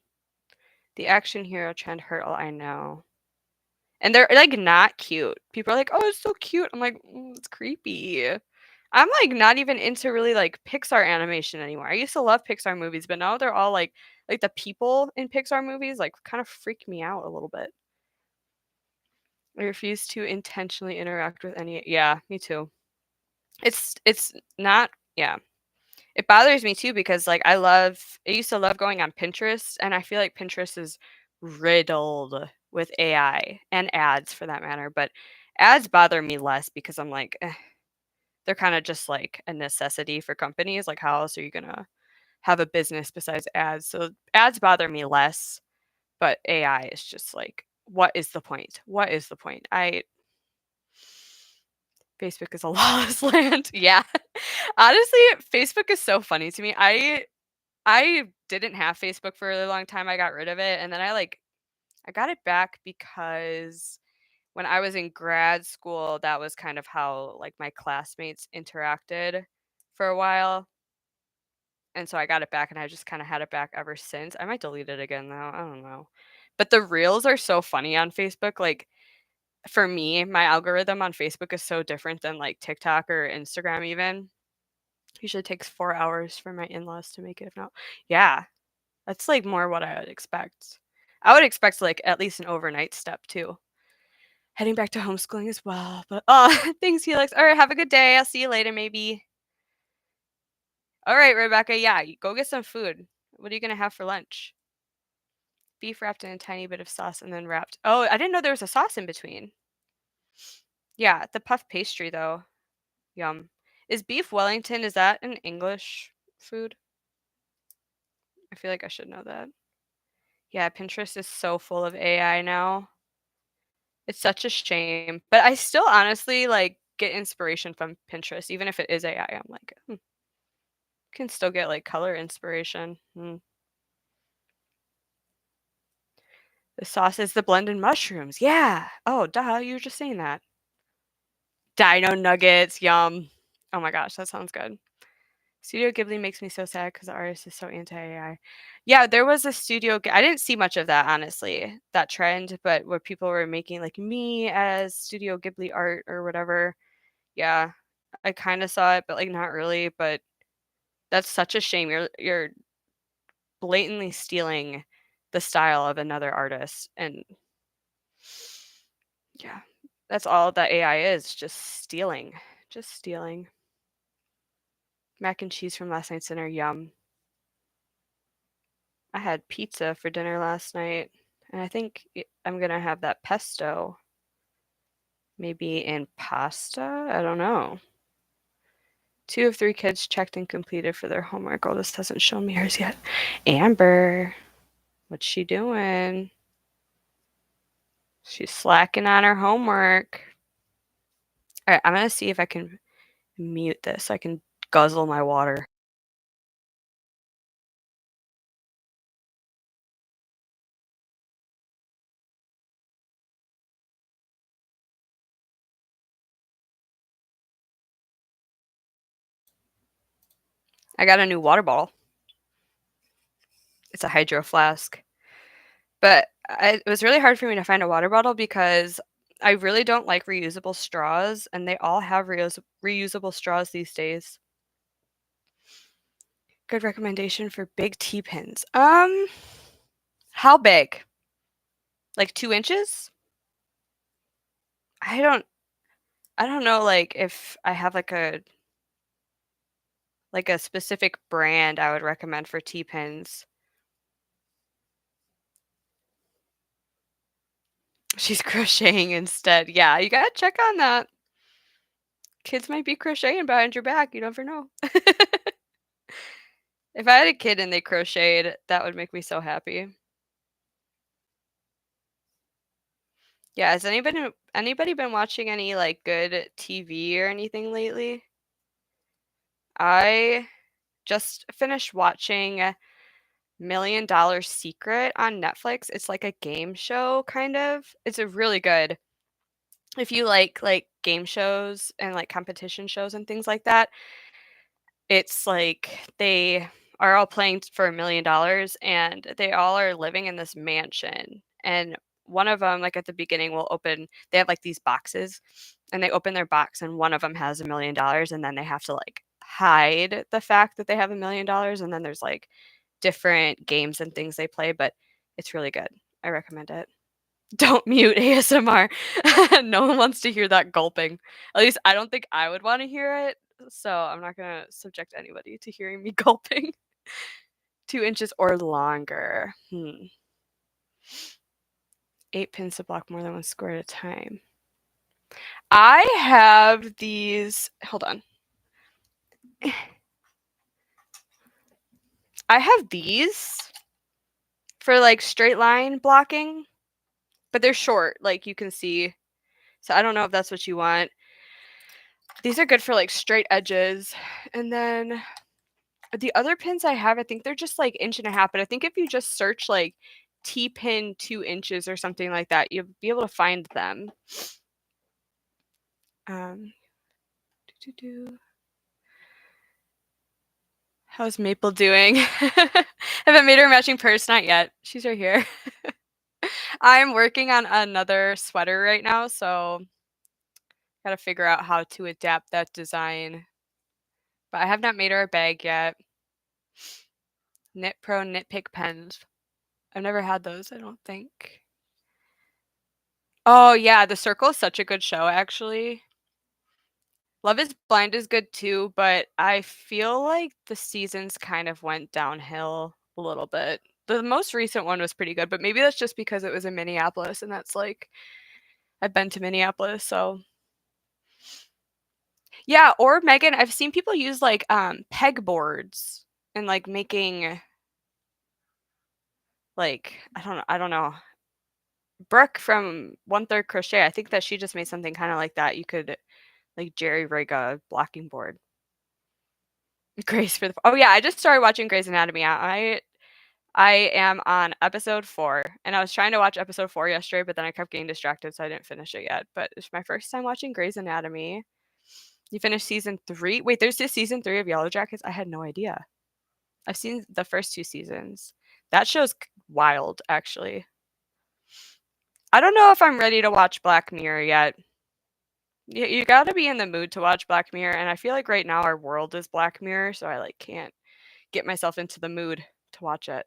The action hero trend hurt all I know. And they're like not cute. People are like, "Oh, it's so cute." I'm like, It's creepy." I'm like not even into really like Pixar animation anymore. I used to love Pixar movies, but now they're all like the people in Pixar movies like kind of freak me out a little bit. I refuse to intentionally interact with any yeah, me too. It's not yeah. It bothers me too because like I used to love going on Pinterest and I feel like Pinterest is riddled with AI and ads for that matter, but ads bother me less because I'm like they're kind of just like a necessity for companies. Like how else are you going to have a business besides ads? So ads bother me less, but AI is just like what is the point? What is the point? I Facebook is a lawless land. Yeah. Honestly, Facebook is so funny to me. I didn't have Facebook for a really long time. I got rid of it and then I got it back because when I was in grad school, that was kind of how like my classmates interacted for a while. And so I got it back and I just kind of had it back ever since. I might delete it again though. I don't know. But the reels are so funny on Facebook. Like for me, my algorithm on Facebook is so different than like TikTok or Instagram even. Usually takes 4 hours for my in-laws to make it. If not, yeah, that's, like, more what I would expect. I would expect, like, at least an overnight step too. Heading back to homeschooling as well, but, oh, thanks, Helix. Alright, have a good day. I'll see you later maybe. All right, Rebecca. Yeah, go get some food. What are you gonna have for lunch? Beef wrapped in a tiny bit of sauce and then wrapped. Oh, I didn't know there was a sauce in between. Yeah, the puff pastry though. Yum. Is beef Wellington, is that an English food? I feel like I should know that. Yeah, Pinterest is so full of AI now. It's such a shame. But I still honestly like get inspiration from Pinterest, even if it is AI. I'm like, can still get like color inspiration. The sauce is the blended mushrooms. Yeah. Oh, duh. You were just saying that. Dino nuggets. Yum. Oh my gosh, that sounds good. Studio Ghibli makes me so sad because the artist is so anti-AI. Yeah, there was a I didn't see much of that, honestly, that trend, but where people were making like me as Studio Ghibli art or whatever. Yeah, I kind of saw it, but like not really. But that's such a shame. You're blatantly stealing the style of another artist, and yeah, that's all that AI is, just stealing, just stealing. Mac and cheese from last night's dinner, yum. I had pizza for dinner last night, and I think I'm gonna have that pesto, maybe in pasta. I don't know. 2 of 3 kids checked and completed for their homework. Oh, this doesn't show me hers yet. Amber, what's she doing? She's slacking on her homework. All right, I'm gonna see if I can mute this so I can guzzle my water. I got a new water bottle. It's a hydro flask. But it was really hard for me to find a water bottle because I really don't like reusable straws, and they all have reusable straws these days. Good recommendation for big tea pins. How big? Like 2 inches? I don't I don't know, like, if I have, like a specific brand I would recommend for tea pins. She's crocheting instead. Yeah, you gotta check on that. Kids might be crocheting behind your back, you never know. If I had a kid and they crocheted, that would make me so happy. Yeah, has anybody been watching any, like, good TV or anything lately? I just finished watching Million Dollar Secret on Netflix. It's like a game show, kind of. It's a really good. If you like, game shows and, like, competition shows and things like that, it's like they are all playing for $1,000,000 and they all are living in this mansion. And one of them, like, at the beginning will open they have, like, these boxes, and they open their box and one of them has $1,000,000 and then they have to, like, hide the fact that they have $1,000,000 and then there's, like, different games and things they play, but it's really good. I recommend it. Don't mute ASMR. No one wants to hear that gulping. At least I don't think I would wanna hear it, so I'm not gonna subject anybody to hearing me gulping. 2 inches or longer. 8 pins to block more than 1 square at a time. I have these hold on. I have these for, like, straight line blocking, but they're short, like, you can see. So I don't know if that's what you want. These are good for, like, straight edges, and then the other pins I have, I think they're just, like, 1.5 inch, but I think if you just search, like, T-pin 2 inches or something like that, you'll be able to find them. Um, How's Maple doing? Haven't made her matching purse, not yet. She's right here. I'm working on another sweater right now, so gotta figure out how to adapt that design. But I have not made her a bag yet. Knit Pro Knitpick pens. I've never had those, I don't think. Oh, yeah, The Circle is such a good show, actually. Love is Blind is good too, but I feel like the seasons kind of went downhill a little bit. The most recent one was pretty good, but maybe that's just because it was in Minneapolis and that's like I've been to Minneapolis, so yeah, or Megan, I've seen people use like pegboards and like making like I don't know. Brooke from One Third Crochet, I think that she just made something kind of like that. You could like jerry rig a blocking board. Grace for the Oh yeah, I just started watching Grey's Anatomy. I am on episode 4, and I was trying to watch episode 4 yesterday, but then I kept getting distracted, so I didn't finish it yet. But it's my first time watching Grey's Anatomy. You finished season 3? Wait, there's a season 3 of Yellow Jackets? I had no idea. I've seen the first 2 seasons. That show's wild, actually. I don't know if I'm ready to watch Black Mirror yet. You gotta be in the mood to watch Black Mirror, and I feel like right now our world is Black Mirror, so I like can't get myself into the mood to watch it.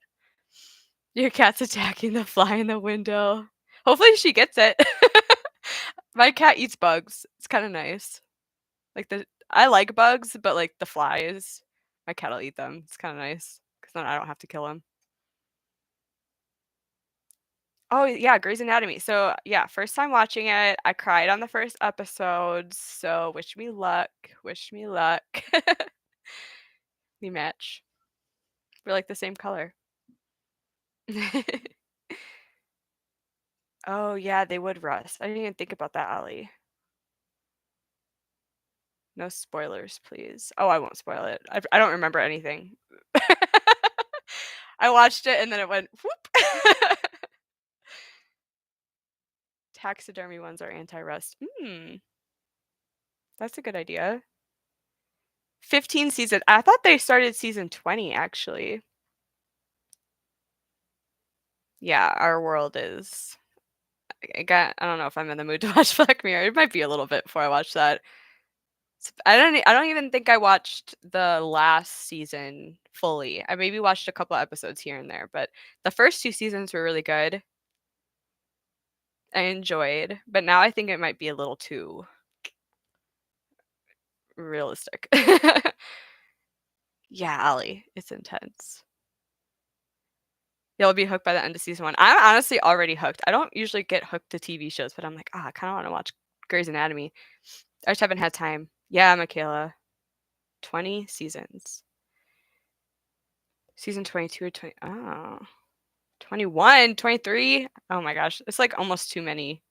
Your cat's attacking the fly in the window. Hopefully she gets it. My cat eats bugs. It's kind of nice. Like I like bugs, but like the flies, my cat'll eat them. It's kind of nice because then I don't have to kill him. Oh yeah, Grey's Anatomy. So yeah, first time watching it. I cried on the first episode. So wish me luck. Wish me luck. We match. We're like the same color. Oh yeah, they would rust. I didn't even think about that, Ollie. No spoilers, please. Oh, I won't spoil it. I don't remember anything. I watched it and then it went whoop. Taxidermy ones are anti-rust. That's a good idea. 15 seasons. I thought they started season 20 actually. Yeah, our world is. I don't know if I'm in the mood to watch Black Mirror. It might be a little bit before I watch that. I don't even think I watched the last season fully. I maybe watched a couple episodes here and there, but the first 2 seasons were really good. I enjoyed, but now I think it might be a little too realistic. Yeah, Ollie, it's intense. You'll be hooked by the end of season 1. I'm honestly already hooked. I don't usually get hooked to TV shows, but I'm like, I kind of want to watch Grey's Anatomy. I just haven't had time. Yeah, Michaela. 20 seasons. Season 22 or 20. Oh. 21, 23. Oh my gosh. It's like almost too many.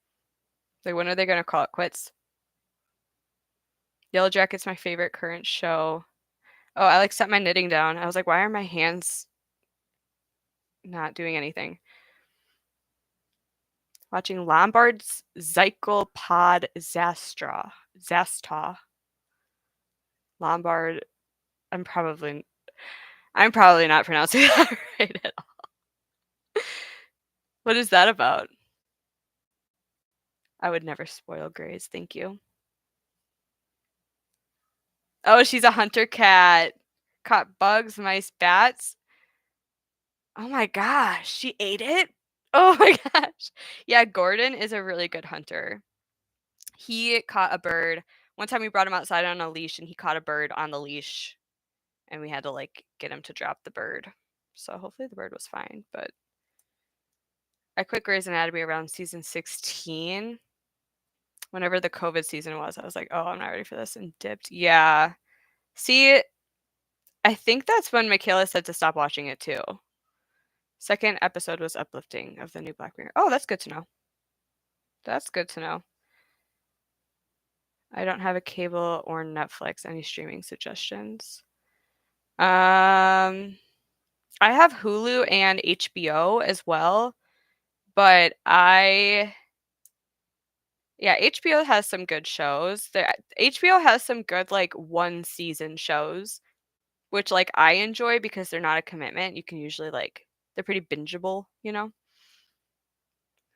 Like, when are they going to call it quits? Yellow Jacket's my favorite current show. Oh, I like set my knitting down. I was like, why are my hands not doing anything? Watching Lombard's Zyklopod Zasta. Lombard. I'm probably not pronouncing that right at all. What is that about? I would never spoil Grays, thank you. Oh, she's a hunter cat. Caught bugs, mice, bats. Oh my gosh, she ate it? Oh my gosh. Yeah, Gordon is a really good hunter. He caught a bird. One time we brought him outside on a leash and he caught a bird on the leash and we had to like get him to drop the bird. So hopefully the bird was fine, but I quit Grey's Anatomy around season 16. Whenever the COVID season was, I was like, "Oh, I'm not ready for this," and dipped. Yeah. See, I think that's when Michaela said to stop watching it too. Second episode was uplifting of the new Black Mirror. Oh, that's good to know. That's good to know. I don't have a cable or Netflix. Any streaming suggestions? I have Hulu and HBO as well, but yeah, HBO has some good shows. HBO has some good like one season shows, which like I enjoy because they're not a commitment. You can usually like they're pretty bingeable, you know?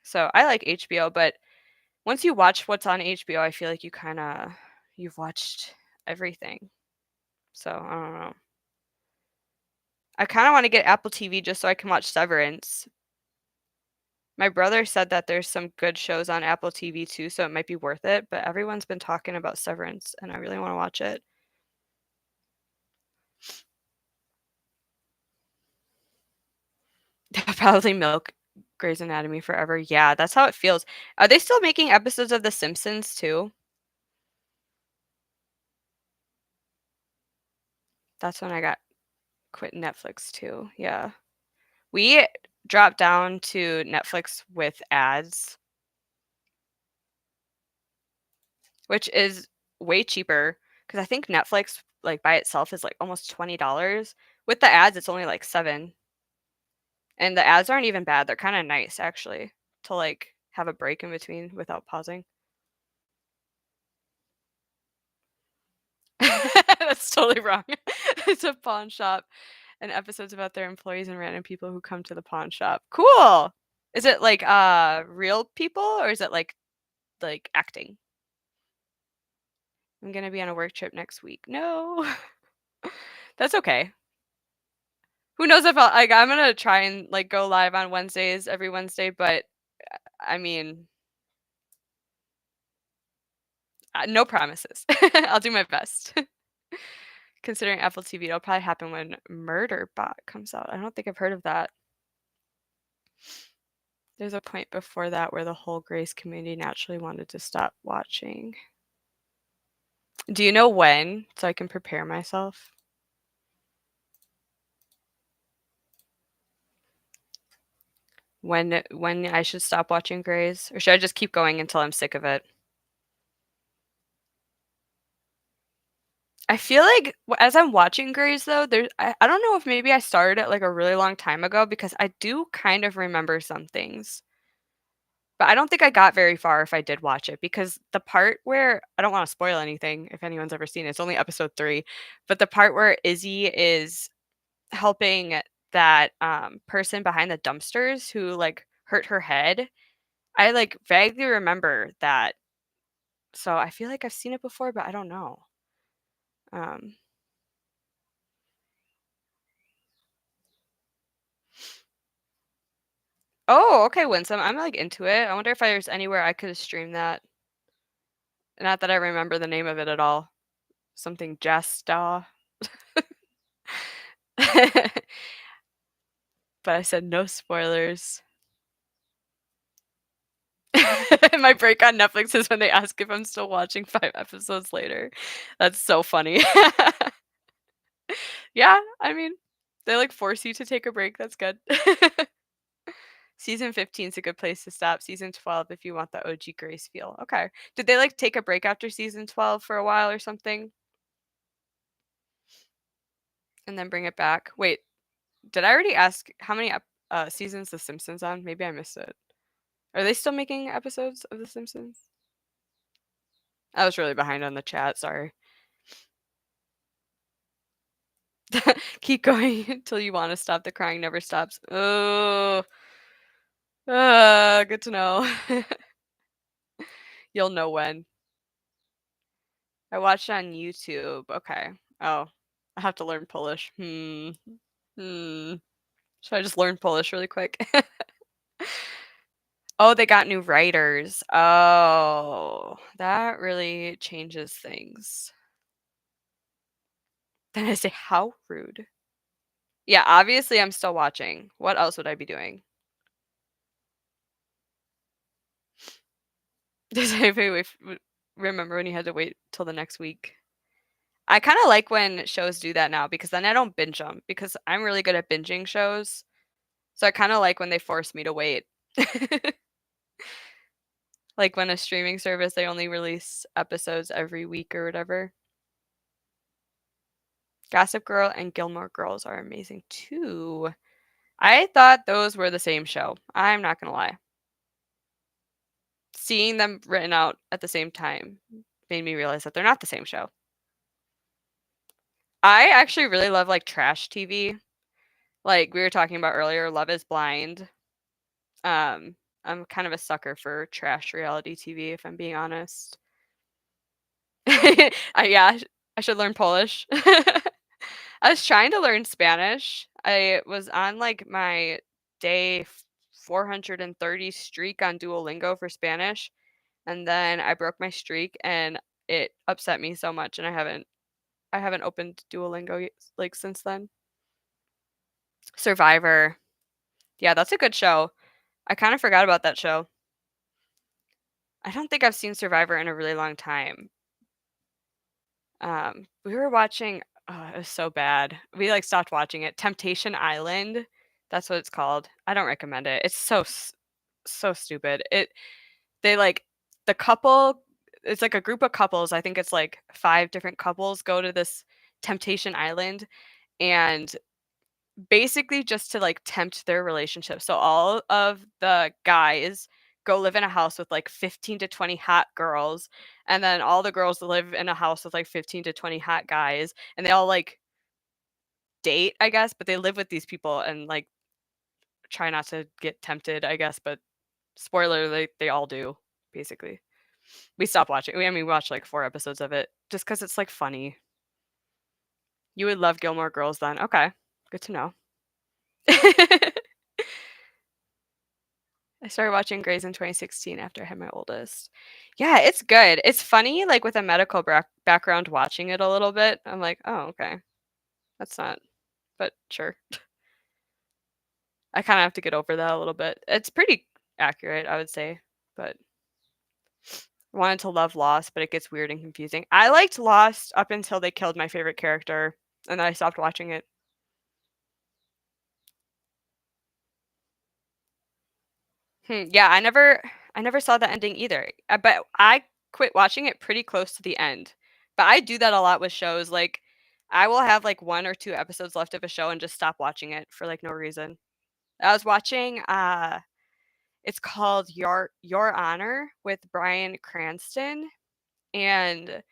So I like HBO, but once you watch what's on HBO, I feel like you've watched everything. So I don't know. I kind of want to get Apple TV just so I can watch Severance. My brother said that there's some good shows on Apple TV too, so it might be worth it, but everyone's been talking about Severance, and I really wanna watch it. They'll probably milk Grey's Anatomy forever. Yeah, that's how it feels. Are they still making episodes of The Simpsons too? That's when I got quit Netflix too, yeah. We dropped down to Netflix with ads, which is way cheaper because I think Netflix, like, by itself is, like, almost $20. With the ads, it's only, like, 7, and the ads aren't even bad, they're kinda nice, actually, to, like, have a break in between without pausing. That's totally wrong. It's a pawn shop, and episodes about their employees and random people who come to the pawn shop. Cool! Is it, like, real people, or is it, like, acting? I'm gonna be on a work trip next week. No. That's okay. Who knows if I'm gonna try and, like, go live on Wednesdays every Wednesday, but, I mean, no promises. I'll do my best. Considering Apple TV, it'll probably happen when Murderbot comes out. I don't think I've heard of that. There's a point before that where the whole Grace community naturally wanted to stop watching. Do you know when, so I can prepare myself? When I should stop watching Grace, or should I just keep going until I'm sick of it? I feel like as I'm watching Grace though, I don't know if maybe I started it like a really long time ago because I do kind of remember some things. But I don't think I got very far if I did watch it because the part where I don't want to spoil anything if anyone's ever seen it. It's only episode 3, but the part where Izzy is helping that person behind the dumpsters who like hurt her head, I like vaguely remember that. So I feel like I've seen it before, but I don't know. Um, Oh, okay, Winsome. I'm, like, into it. I wonder if there's anywhere I could stream that. Not that I remember the name of it at all. Something Jasta. But I said no spoilers. My break on Netflix is when they ask if I'm still watching 5 episodes later. That's so funny. Yeah, I mean, they, like, force you to take a break, that's good. Season 15 is a good place to stop. Season 12 if you want the OG Grace feel. Okay. Did they, like, take a break after season 12 for a while or something? And then bring it back? Wait, did I already ask how many seasons The Simpsons on? Maybe I missed it. Are they still making episodes of The Simpsons? I was really behind on the chat, sorry. Keep going until you wanna stop. The crying never stops. Oh. Good to know. You'll know when. I watched it on YouTube. Okay. Oh, I have to learn Polish. Hmm. Should I just learn Polish really quick? Oh, they got new writers. Oh, that really changes things. Then I say, "How rude." Yeah, obviously I'm still watching. What else would I be doing? Does anybody remember when you had to wait till the next week? I kinda like when shows do that now because then I don't binge them because I'm really good at binging shows. So I kinda like when they force me to wait. Like when a streaming service, they only release episodes every week or whatever. Gossip Girl and Gilmore Girls are amazing too. I thought those were the same show. I'm not gonna lie. Seeing them written out at the same time made me realize that they're not the same show. I actually really love, like, trash TV. Like we were talking about earlier, Love Is Blind. I'm kind of a sucker for trash reality TV, if I'm being honest. Yeah, I should learn Polish. I was trying to learn Spanish. I was on, like, my day 430 streak on Duolingo for Spanish, and then I broke my streak, and it upset me so much, and I haven't opened Duolingo like since then. Survivor. Yeah, that's a good show. I kind of forgot about that show. I don't think I've seen Survivor in a really long time. We were watching it was so bad. We, like, stopped watching it. Temptation Island, that's what it's called. I don't recommend it. It's so stupid. They, like the couple it's like a group of couples, I think it's, like, 5 different couples go to this Temptation Island, and basically just to, like, tempt their relationship. So all of the guys go live in a house with, like, 15 to 20 hot girls, and then all the girls live in a house with, like, 15 to 20 hot guys, and they all, like, date, I guess, but they live with these people and, like, try not to get tempted, I guess, but spoiler, they all do, basically. We stopped watching. We watched, like, 4 episodes of it just because it's, like, funny. You would love Gilmore Girls then. Okay, good to know. I started watching Grey's in 2016 after I had my oldest. Yeah, it's good. It's funny, like, with a medical background watching it a little bit. I'm like, "Oh, okay. That's not" but sure. I kinda have to get over that a little bit. It's pretty accurate, I would say, but I wanted to love Lost, but it gets weird and confusing. I liked Lost up until they killed my favorite character, and then I stopped watching it. Yeah, I never saw the ending either, but I quit watching it pretty close to the end. But I do that a lot with shows, like, I will have, like, 1 or 2 episodes left of a show and just stop watching it for, like, no reason. I was watching, it's called Your Honor with Bryan Cranston, and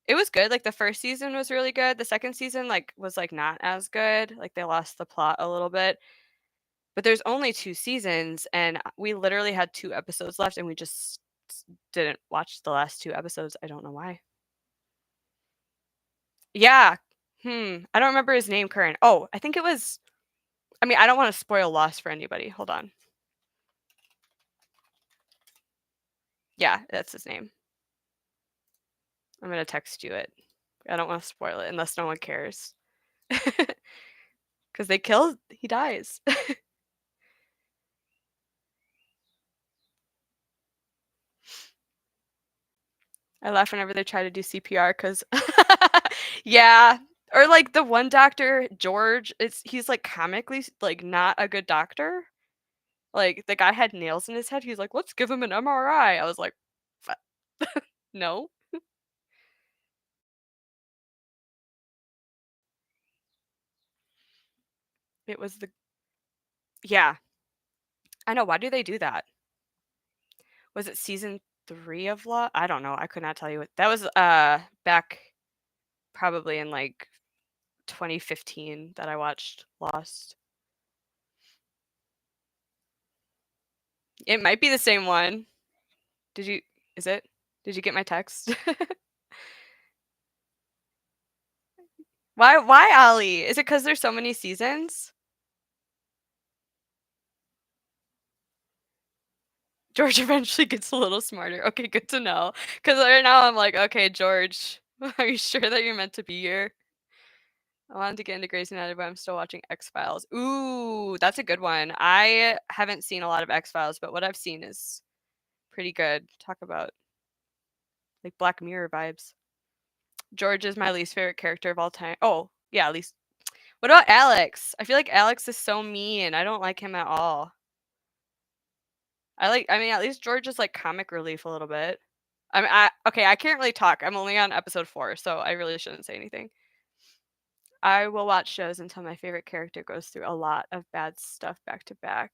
it was good. Like, the 1st season was really good, the 2nd season, like, was, like, not as good, like, they lost the plot a little bit. But there's only 2 seasons, and we literally had 2 episodes left, and we just didn't watch the last 2 episodes. I don't know why. Yeah. I don't remember his name current. Oh, I think it was I don't wanna spoil Lost for anybody. Hold on. Yeah, that's his name. I'm gonna text you it. I don't wanna spoil it unless no one cares. 'Cause he dies. I laugh whenever they try to do CPR 'cause yeah, or, like, the one doctor, George, he's, like, comically like, not a good doctor. Like, the guy had nails in his head, he's like, "Let's give him an MRI." I was like, "What? No." It was the Yeah. I know, why do they do that? Was it season 3 of Law? I don't know, I could not tell you what that was, back probably in, like, 2015 that I watched Lost. It might be the same one. Did you Is it? Did you get my text? Why Ollie? Is it 'cause there's so many seasons? George eventually gets a little smarter. Okay, good to know. Because right now I'm like, "Okay, George, are you sure that you're meant to be here?" I wanted to get into Grey's Anatomy, but I'm still watching X-Files. Ooh, that's a good one. I haven't seen a lot of X-Files, but what I've seen is pretty good. Talk about, like, Black Mirror vibes. George is my least favorite character of all time. Oh, yeah, at least what about Alex? I feel like Alex is so mean. I don't like him at all. At least George is, like, comic relief a little bit. Okay, I can't really talk. I'm only on episode 4, so I really shouldn't say anything. I will watch shows until my favorite character goes through a lot of bad stuff back to back.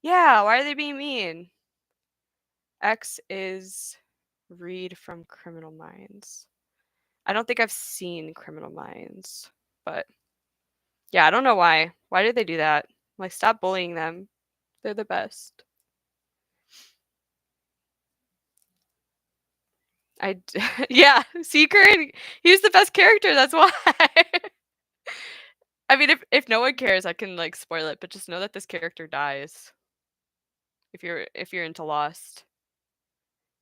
Yeah, why are they being mean? X is Reed from Criminal Minds. I don't think I've seen Criminal Minds, but yeah, I don't know why. Why did they do that? Like, stop bullying them. They're the best. Yeah, see, Corinne, he was the best character, that's why. If no one cares, I can, like, spoil it, but just know that this character dies. if you're into Lost.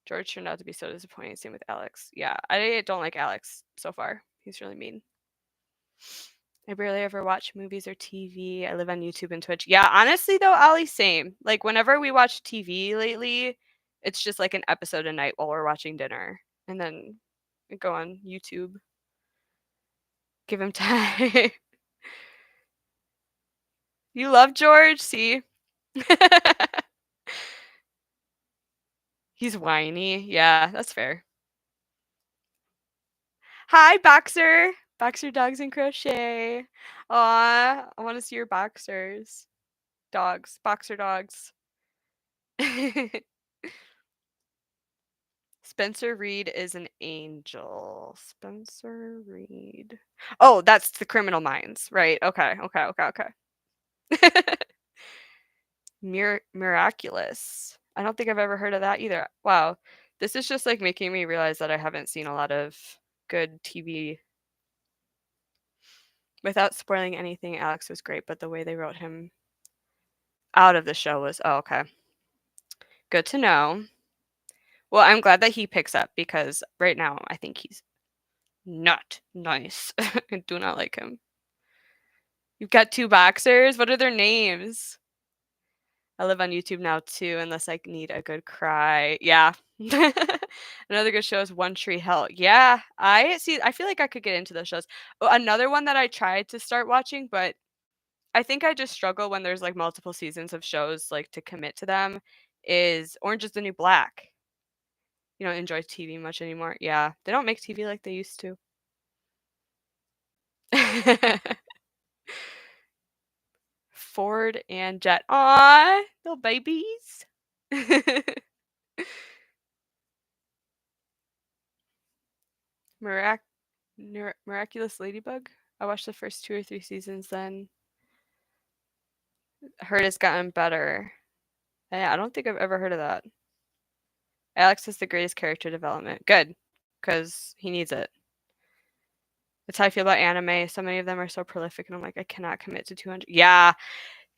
George turned out to be so disappointing. Same with Alex. Yeah, I don't like Alex so far. He's really mean. I barely ever watch movies or TV. I live on YouTube and Twitch. Yeah, honestly though, Ollie, same. Like whenever we watch TV lately, it's just like an episode a night while we're watching dinner, and then we go on YouTube. Give him time. You love George? See? He's whiny. Yeah, that's fair. Hi, Boxer. Boxer Dogs and Crochet. Aw, I want to see your boxers. Dogs. Boxer dogs. Spencer Reed is an angel. Spencer Reed. Oh, that's the Criminal Minds, right? Okay. Miraculous. I don't think I've ever heard of that either. Wow. This is just like making me realize that I haven't seen a lot of good TV. Without spoiling anything, Alex was great, but the way they wrote him out of the show was okay. Good to know. Well, I'm glad that he picks up because right now I think he's not nice. I do not like him. You've got 2 boxers? What are their names? I live on YouTube now too, unless I need a good cry. Yeah. Another good show is One Tree Hill. Yeah, I feel like I could get into those shows. Oh, another one that I tried to start watching, but I think I just struggle when there's like multiple seasons of shows like to commit to them is Orange is the New Black. You don't enjoy TV much anymore. Yeah, they don't make TV like they used to. Ford and Jet. Aw, little babies. Miraculous Ladybug. I watched the first 2 or 3 seasons then. Heard it's gotten better. Yeah, I don't think I've ever heard of that. Alex is the greatest character development. Good, because he needs it. That's how I feel about anime. So many of them are so prolific, and I'm like, I cannot commit to 200. Yeah,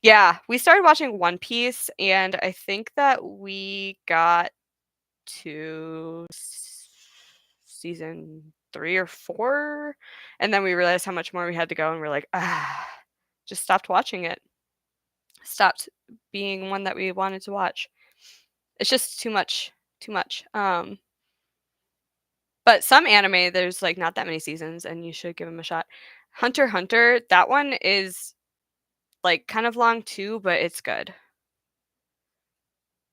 yeah. We started watching One Piece, and I think that we got to season 3 or 4, and then we realized how much more we had to go, and we're like, just stopped watching it. Stopped being one that we wanted to watch. It's just too much. But some anime, there's like not that many seasons, and you should give them a shot. Hunter x Hunter, that one is like kind of long too, but it's good.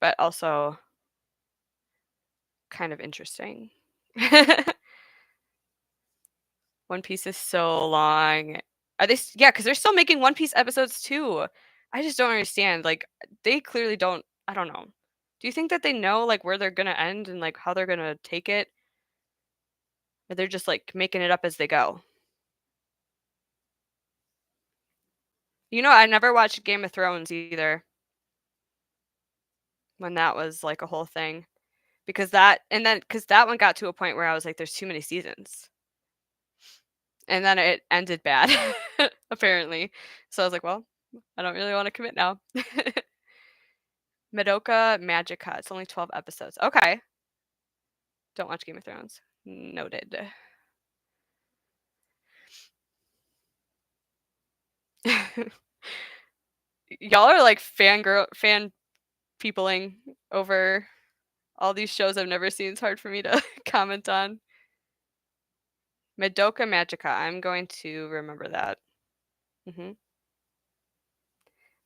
But also kind of interesting. One Piece is so long. Are they? Yeah, because they're still making One Piece episodes too. I just don't understand. Like they clearly don't. I don't know. Do you think that they know like where they're gonna end and like how they're gonna take it? Or they're just like making it up as they go? You know, I never watched Game of Thrones either. When that was like a whole thing. Because that one got to a point where I was like, there's too many seasons. And then it ended bad, apparently. So I was like, well, I don't really want to commit now. Madoka Magica. It's only 12 episodes. Okay. Don't watch Game of Thrones. Noted. Y'all are like fan peopling over all these shows I've never seen. It's hard for me to comment on. Madoka Magica. I'm going to remember that.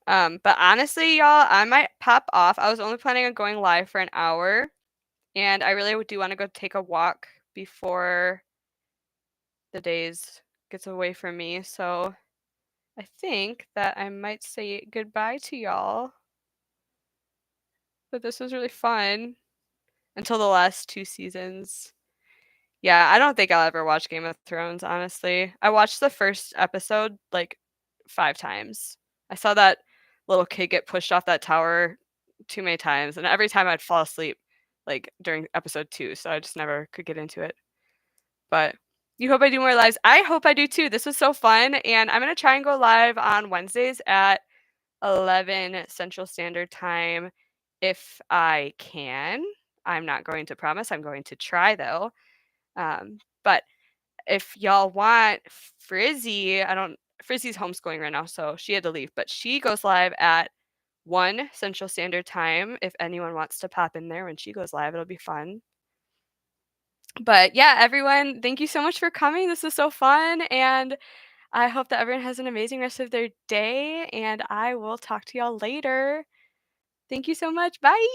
But honestly, y'all, I might pop off. I was only planning on going live for an hour, and I really do want to go take a walk before the days gets away from me. So I think that I might say goodbye to y'all. But this was really fun until the last 2 seasons. Yeah, I don't think I'll ever watch Game of Thrones, honestly. I watched the first episode like 5 times. I saw that little kid get pushed off that tower too many times, and every time I'd fall asleep like during episode 2, so I just never could get into it. But you hope I do more lives. I hope I do too. This was so fun, and I'm going to try and go live on Wednesdays at 11 Central Standard Time. if I can. I'm not going to promise, I'm going to try though. But if y'all want Frizzy, I don't Frizzy's homeschooling right now, so she had to leave, but she goes live at 1 Central Standard Time. If anyone wants to pop in there when she goes live, it'll be fun. But yeah, everyone, thank you so much for coming. This was so fun, and I hope that everyone has an amazing rest of their day, and I will talk to y'all later. Thank you so much. Bye.